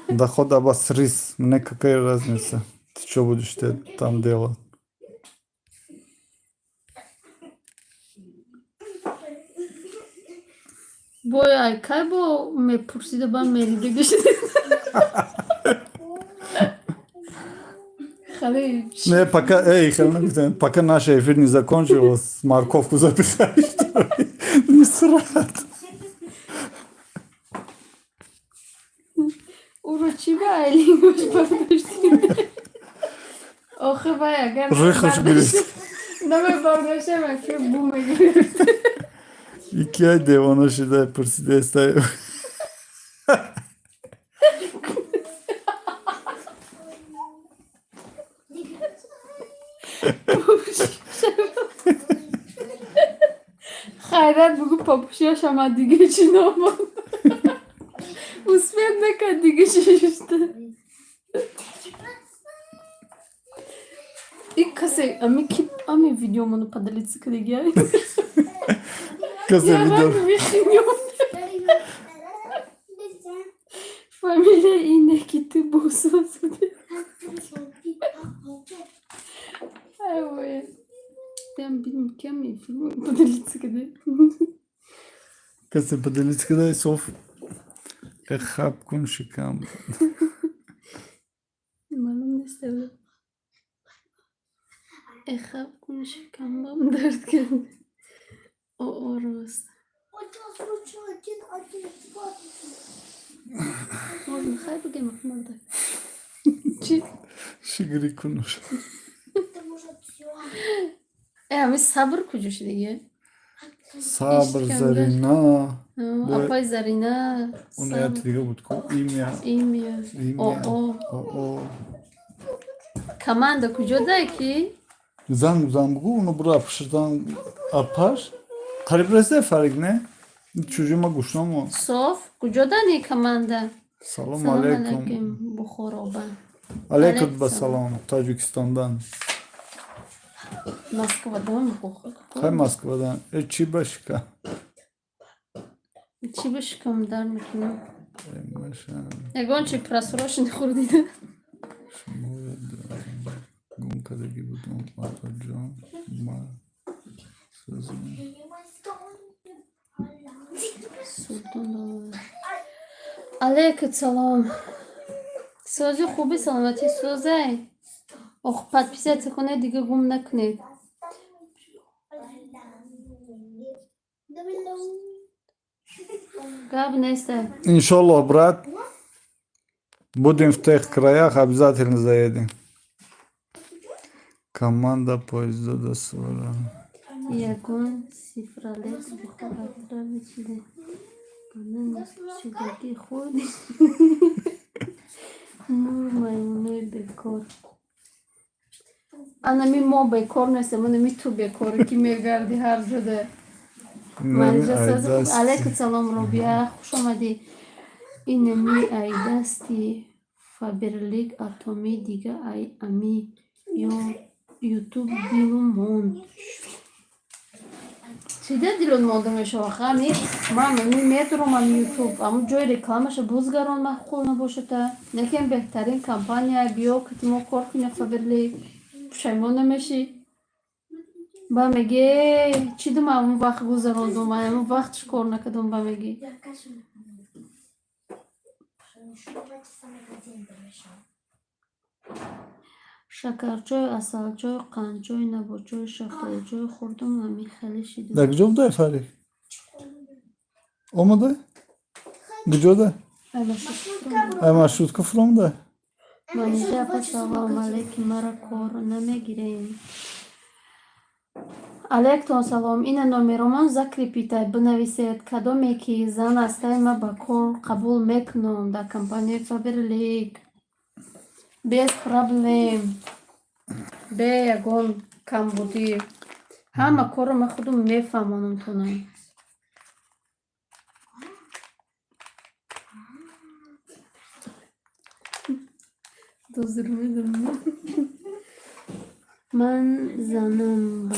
Да ход обосрись, мне какая разница? Ты что будешь там делать? бой ай кай бо мепурсида ба меридаги шида хеле Не, пока, пока наш эфир не закончился, морковку записали, что ли? Не срать. урочи ба айлингош бардоштӣ охир бай агар Рыхаш гирифт. намай бардоштам акир бу мегирифт 2 ay devona şida pırsida estay. хайрат бугу папушиашама дига чӣ номад успех накард дига чӣ шуд и касе ами видеомону падалица кадагия Kasa я video. рак вихинём фамилия ине ки ту босозуде ай вой я bilmiyorum ki ama film падалица каде Kasa padalitskada sof. Khab kun shikam. معلوم نیست اخاب کنش کمبم درد کرد او راست можно хай богем мордак чи Şigri konuş. Ами сабр куҷош диге? Sabır İşkembe. Zarina. Апай Зарина. Onu diga butko. İmya. Имя. İmya. О. O. Команда куҷода ки? Zan bu onu bura pişirden apar. Kalibresi fark ne? Çocuğuma kuşuna mı? Соф. Куҷода ни команда? Salam Салом aleyküm. алейкум. Бухороба. Aleyküm be salam. Tacikistan'dan. Москвадан бухор. Kay Moskva'dan. Çi başka. Чӣ бишикам дар мекунам? Maşallah. Ягон чи просроченный хӯрдида? Gumkadagi budum atacan. Ma. Sözüm. Алейкум салом. Сӯзи хуби саломатӣ сӯзай. Ох, подписаться кунед, дига гум накунед. Гап нест. İnşallah брат. Будем в тех краях, обязательно заедем. Команда поезда до Свара. Ягон сифралек бихор атравичиде. Бана чидаги худи. Мур маймуне бекор. Ана ми мо бекор нестем, ана ми ту бекор ки мегарди ҳар ҷода. Манҷа саз алейкум салом Робия, хуш омадӣ. Инами айдасти Фаберлик атоми дига ай ами ё ютуб дилум монд. Чида дилот монда мешавад? Ами ман ми метурам ами ютуб, аммо ҷои рекламаша бузгарон маъқул набошада. Лекин беҳтарин компания биё ки мо кор кунем Фаберлик. Пушаймон намешӣ. Ба меге чӣ дума он вақт гузарондум, он вақтш кор накардум ба меги. Шакарчой, асалчой, қандчой, набочой, шафталичой хӯрдум ва мехеле шидум. Da gıcıda efendim. O mu da? Gıcıda. Ama şutka from da. Манижа апа салом алейкум, мара кор намегирем. Алейкум салом, ина номеромон закрепитай, бинависед кадоме ки зан астаи ма ба кор қабул мекунам дар компанияи Фаберлик. Без проблем. Бе ягон камбудӣ. Ҳама корро ман худам мефаҳмонам тунам. Ман занам ба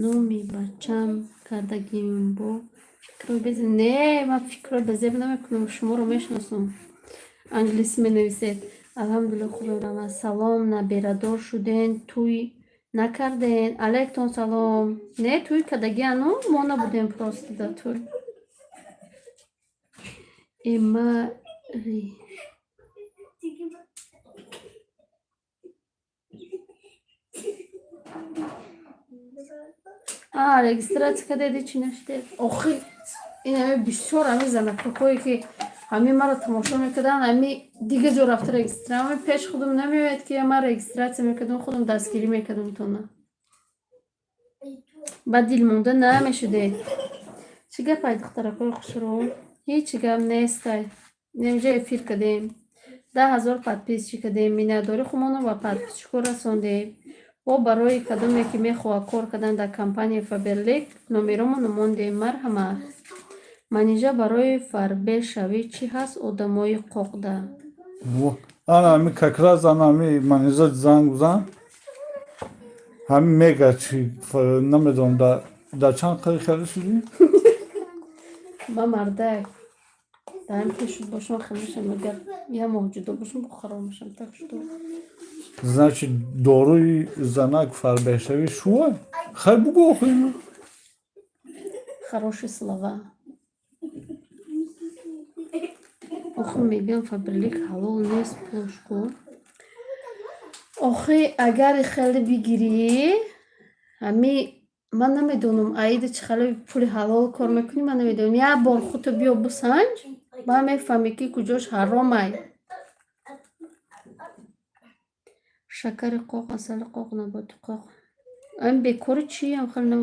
номи бачам кардагим бо фикрҳои безеб. Не, ман фикрҳои безеб намекунам, шуморо мешиносам. Англисӣ менависед. Алҳамдулиллаҳ хуб. Салом, набирадор шуден, туй накарден. Алейкум салом. Не, туй кардагӣ ану мо набудем просто дар туй. Эмари регистрация кардед чӣ нашидед? Охир ин ҳами бисёр ҳами занакоҳое ки ҳами маро тамошо мекарданд, ҳами дига ҷо рафта регистрация. Ҳами пеш худам намеояд ки ман регистрация мекардам, худам дастгирӣ мекардам тона. Ба дилмонда намешудед. Чӣ гапай духтаракои хушро? Ҳеҷ гап нестай. Инҷа эфир кардем. 10,000 подписчик кардем. Миннатдори худмонро ба подписчикҳо расондем. Ва барои кадоме ки мехоҳад кор кардан дар компанияи Фаберлик номеромонро мондем. Марҳамат. Манижа барои фарбешавӣ чӣ ҳаст одамои қоқда? Ana mi как раз она ми манижа занг зан. Ҳами мега чи намедонам да чанд қари хеле шуди? Ман мардак. Даим пешуд бошам хелешам, агар я моҳ ҷудо бошам хароб мешам. Так что Значит, доруи занак фарбешавӣ шуа? Хай бугу охӯ. хорошие слова. Охи мегӯям Фаберлик ҳалол нест пошко. Охи агар хеле бигирӣ, ҳами ман намедонам аида чӣ хеле пули ҳалол кор мекунӣ, ман намедонам. Як бор худто биё бисанҷ, ба мефаҳмӣ ки куҷош ҳаромай. шакари қоқ, асали қоқ, наботи қоқ. Ам бекори чӣ ам хеле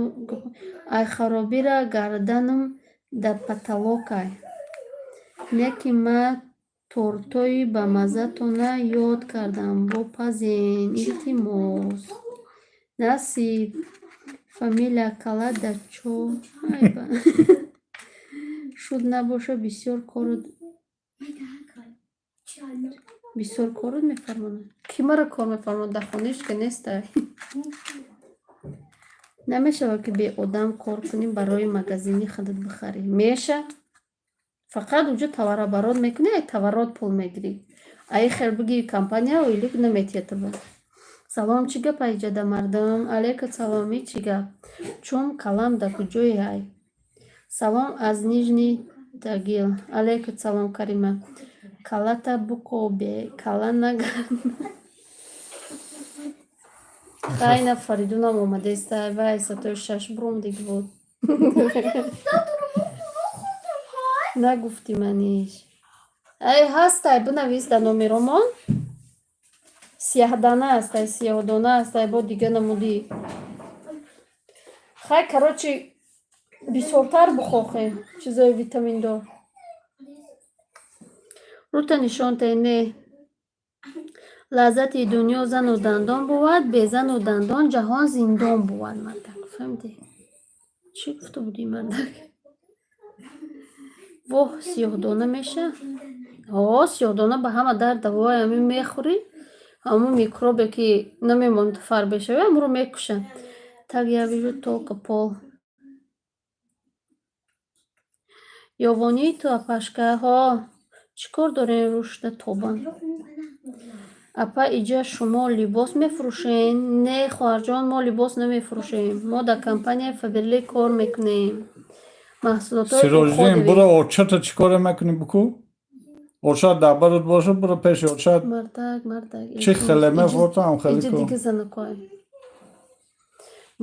ай харобира гарданам да потолокай. Не ки ма тортои ба маззатона ёд кардам. Бопазен, илтимос. Насиб. Фамилия Каладачо. Айба. Шуд набоша бисёр корот мефармонад. Ки мара кор мефармонад? Дар хонаиш ки нестай. Намешавад ки бе одам кор кунӣ, барои магазини худат бихарӣ. Меша? Фақат уҷо таварабарот мекунӣ, ай таварот пул мегирӣ. Ай хел биги компания оилик наметиятаба. Салом, чӣ гап айҷада мардам? Алейка саломи, чӣ гап? Чум калам да куҷои ай? Салом аз Нижний Тагил. Алейка салом Карима. Калата букобе, кала наган. Хайна Фаридунам омадеста, вай сатои шаш брум диг буд. Нагуфти маниш. Ай ҳастай бинавис дар номи ромон. Сиёҳдона ҳастай, сиёҳдона ҳастай, бо дига намудӣ. Хай короче бисёртар бихохем чизои витаминдор. Рута нишонтай не. Лаззати дунё зану дандон бувад, бе зану дандон ҷаҳон зиндон бувад. Мардак фаҳмидӣ? Чӣ гуфта будӣ мардак? Воҳ, сиёҳдона меша? Сиёҳдона ба ҳама дард давои ҳамин мехӯрӣ, ҳамун микробе ки намемонад фар бешавӣ, ҳамро мекушад. Так я вижу только пол. Ёвонии ту апашкаҳо чӣ кор дорен рушда тобан? Апа иҷа шумо либос мефурӯшен? Не хоҳарҷон, мо либос намефурӯшем. Мо дар компанияи Фаберлик кор мекунем. Маҳсулотои Сирождин, бура очата чӣ коре мекунӣ бику? Очат дар барот бошад, бура пеши очат. Мардак. Чӣ хеле мефурӯшам хеле Иҷа ку. дига занакой.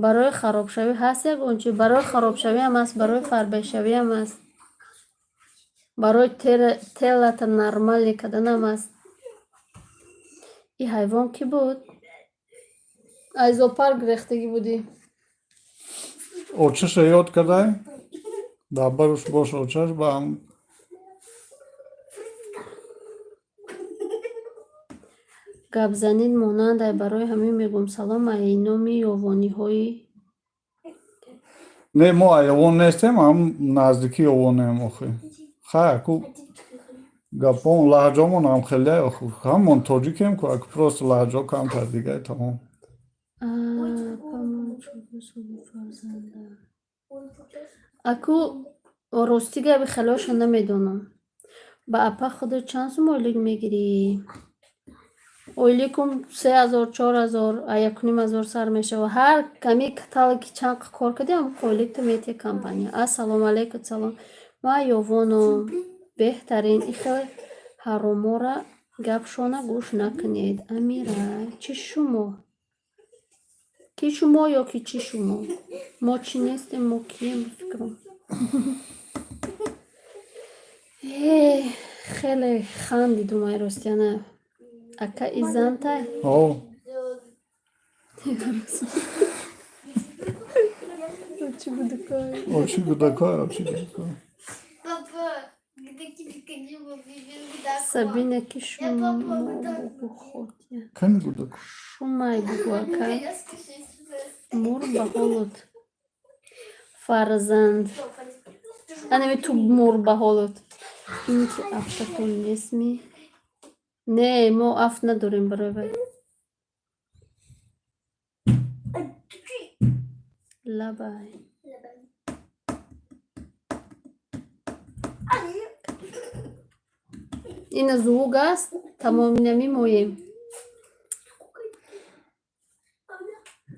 Барои харобшавӣ ҳаст ягон чӣ? Барои харобшавӣ ҳам аст, барои фарбешавӣ ҳам аст. Барои телата нормалӣ каданам аст. И ҳайвон кӣ буд? Ай зоопарк рехтагӣ будӣ. Очаша ёд кардай? Дар барош бош очаш ба ҳам. Гапзанин монанд ай барои ҳамин мегӯям салом, ай номи ёвониҳои Не, мо айёвон нестем, ҳам наздики ёвонем охи. Хай ку гапон лаҳҷомон ҳам хеле охи. Ҳамон тоҷикем ку аку просто лаҳҷо камтар дига тамом. Аку рости габи хелоша намедонам. Ба апа худо чанд сум ойлик мегирӣ? Ойликум 3000, 4000, 1500 сар мешава. Ҳар ками каталоги чанд кор кардӣ, ҳам ойликта метия компания. Ассалому алейкум салом. Ва ёвоно беҳтарин и хеле ҳаромора гапшона гӯш накунед. Амира, чӣ шумо? Ки шумо ё ки чӣ шумо? Мо чӣ нестем, мо кием фикрам. Хеле хандидум ай ростяна. Ака изантай? О. Очи будакай. Очи будакай, очи будакай. Папа, где тебе Сабина ки шумо бухотя. Кани будак? Шумай бугу ака. Мур ба ҳолот. Фарзанд. Анеми ту мур ба ҳолот. Ин ки афтатон нест ми? Не, мо афт надорем барои вай. Лабай. Ина зувук аст, тамоми мемоем.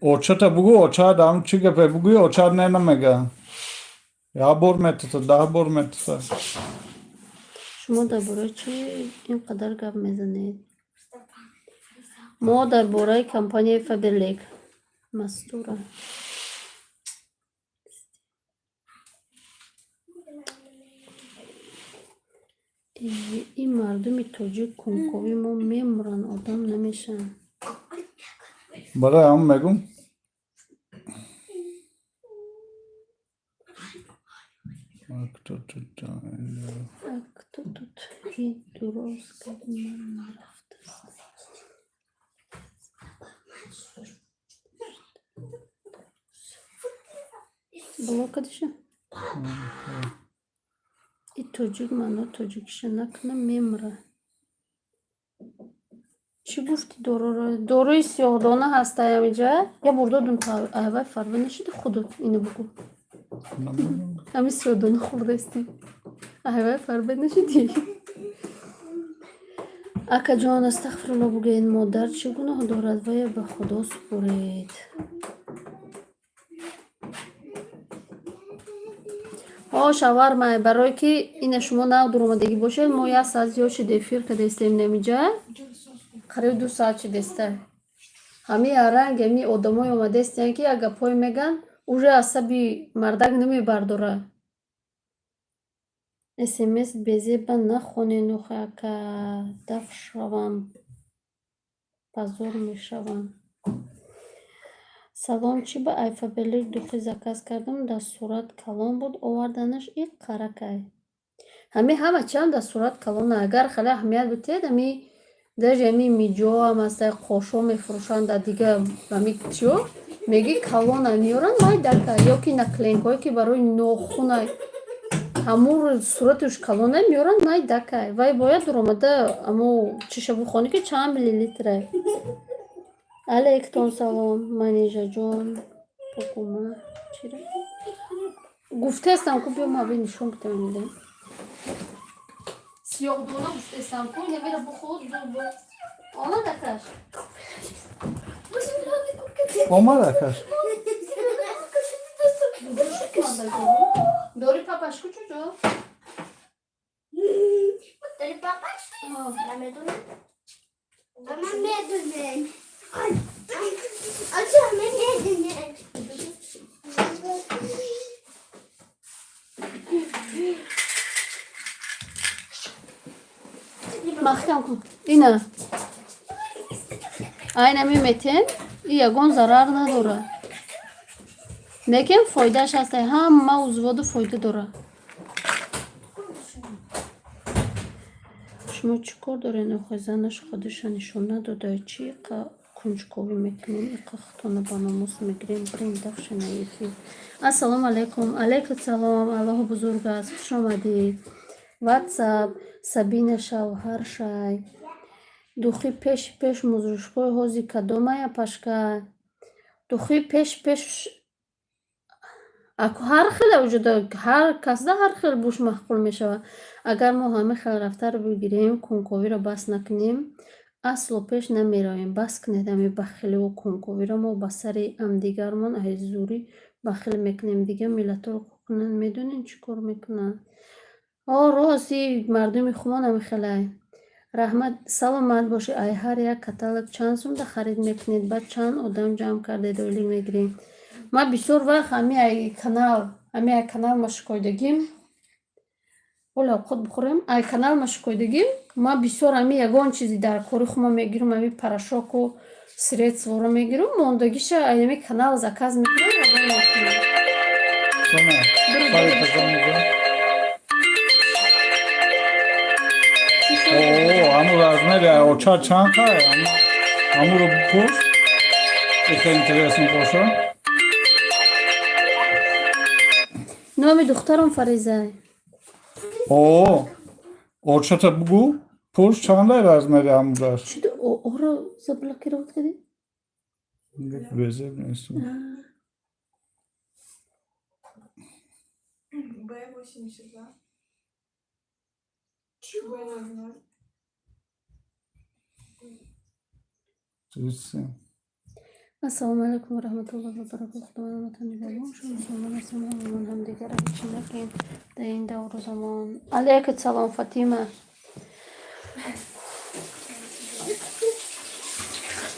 Очата бугу, очат ҳам чӣ гапе бугӯи, очат не намега. Я бор метата, 10 бор метата. Шумо дар бораи чӣ ин қадар гап мезанед? Мо дар бораи компанияи Фаберлик. Мастура. ин мардуми тоҷик кунковӣ мо мемуранд, одам намешаванд. برای هم میگم Кто тут Хидровска нафтасы? Блока dışı. Çocuk mana çocuk şınakna memra. Çi gufti doğru istiyordu ona hastayamayacak. Ya burada dün ayvay farbe neşidi kudu ini buku. Hem istiyordu onu kurda istiyor. Ayvay farbe neşidi. Ака ҷон астағфирулло бугӯед модар чӣ гуноҳ дорад вая ба худо супуред. Шавармай барое ки ина шумо навдур омадагӣ бошед мо 1 соат зиёд шид эфир кардастем намиҷа қариб 2 соат шидаста. Ҳамаи аранг ҳамаи одамои омадастиян ки ага пой меган уже асаби мардак намебардора. смс безеба нахонен охака даф шавам пазор мешавам. Салом чӣ ба айфабелик духӣ заказ кардам дар сурат калон буд оварданаш и қаракай. Ҳама чанд дар сурат калона агар хеле аҳамият бутед ҳами даже ҳами миҷо ҳам ҳастай қошо мефурӯшанд дар дига ҳами чиё меги калона меёранд май дака ё ки наклейнкое ки барои нохунай ҳамур сураташ калона меёранд май дакай вай бояд дуромада амо чишабухони ки чанд миллилитре. Алейкум салом манижаҷон покума чира гуфтаестам ку биё ма бе нишон битамидем сиёҳдона гуфтаестам ку навера буход она дакаш Omar akar. дори папашку чуҷо Дори папаш? Намедунем. Ама медунем. Ача медунем. маҳкам кун ина айнами метен и ягон зарар надорад лекин фоидааш ҳаста ҳама узводу фоида дорад. шумо чӣ кор доред охои занаш худаша нишон надода чӣ кунҷковӣ мекунем иқохтона ба номус мегирем брин дафшана эфир. Ассалому алайкум. Алейкум салом. Аллоҳу бузург аст. Хуш омадед. WhatsApp Сабина Шавҳаршай духи пеш музрушкои ҳози кадомая пашка духи пеш ҳар хеле вуҷуда ҳар касда ҳар хел буш маҳқул мешавад. Агар мо ҳама хел рафтаро бигирем кунковиро бас накунем асло пеш намероем. Бас кунед ами бахиливу кунковиро мо ба сари ҳамдигармон айзурӣ бахил мекунем дига миллатро кунанд медонем чӣ кор мекунанд. Рости мардуми хумон ами хелай раҳмат саломат боши ай ҳар як каталог чанд сумда харид мекунед баъд чанд одам ҷамъ кардед ойлик мегирем. Ма бисёр вақт ҳами ай канал машикоидагим бола овқот бихӯрем ай канал машикоидагим ма бисёр ҳами ягон чизи дар кори хумо мегирам ҳами порошоку средстворо мегирам мондагиша ами канал заказ мекунам Амур размери очар чанд хай амуро бипурс хеле интересно боша. номи духтарам Фариза. Очата бугу пурс чандай размери амураш оро заблокировать кади резерв нест. Б82. Б00. Ассалому алейкум ва раҳматуллоҳи ва баракатуҳ. Худованд ватани бобом шумо мусулмон ҳастем ҳамон ҳамдигара чӣ накем дар ин давру замон. Алейкум салом Фатима.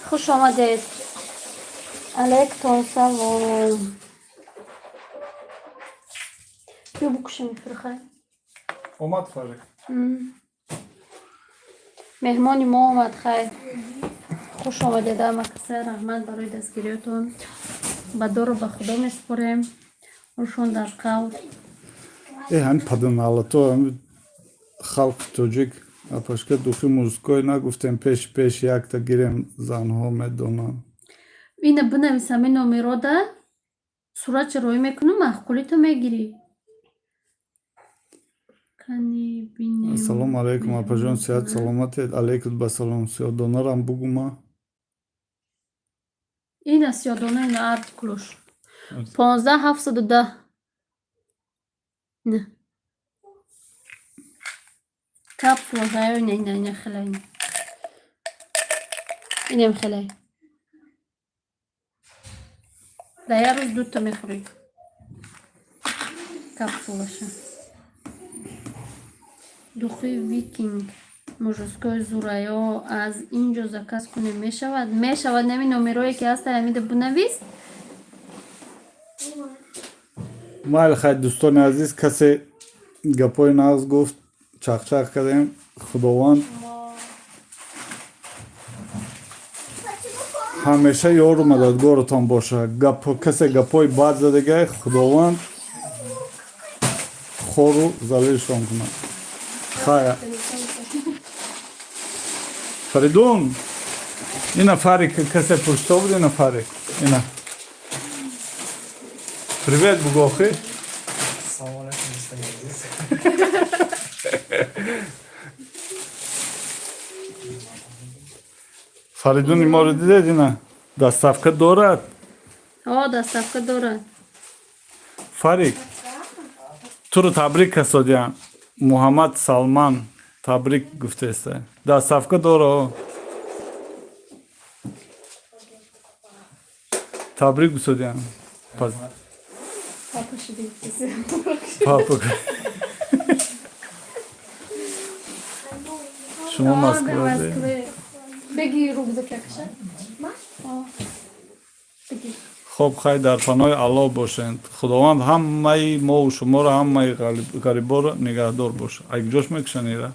хуш омадед. Алейкум салом. биё букушем эфир. Омад Фарик. меҳмони мо омад хайр. خوش آمدید مکسه رحمت برای دستگیریتون با دور به خدا میسپریم روشون در قول هن паданалато ҳами халқи тоҷик апашка духи музикой нагуфтем пеш якта гирем занҳо медонанд. اینه بنویسم این نمره ده صورت روی میکنم محقولی تو میگیری کنی بینیم Ассалому алайкум апаҷон, сиҳат саломатед? Алайкум басалом. Сиёдонарам бугума. این است یادانه این عرض کلوش 15710 نه کپسول های نه خیلی اینم خیلی در یه روز دوتا میخوری کپسولشه دخوی ویکینگ مجسکای زورایو از اینجا زکس کنه میشود نمی نومیروی که هست همیده بنویس Майли хай дӯстони азиз, касе гапои нағз гуфт, чақчақ кардем. Худованд ҳамеша ёру мададгоротон бошад. Касе гапои бад задагай, Худованд хору залилшон кунад. Хая. Фаридун, ина Фарик, касе пурсида буд, ина Фарик. Ина. Привет, Бугохи. Салом алейкум, достоин азиз. Фаридун иморо дидед ина? Даставка дорад. دستفکه داره Фарик, туро табрик касодиям. Муҳаммад Салман табрик гуфтеста. Даставка доро. Табрик гусодиям. پاپشی بیتیسی Папа. Шумо Москваде. بگی رو بده ککشه بگی خب خیر در پناه الله باشند. خداوند همه ما و شما را همه غریبا را نگهدار باشه. اگه جوش میکشن ایره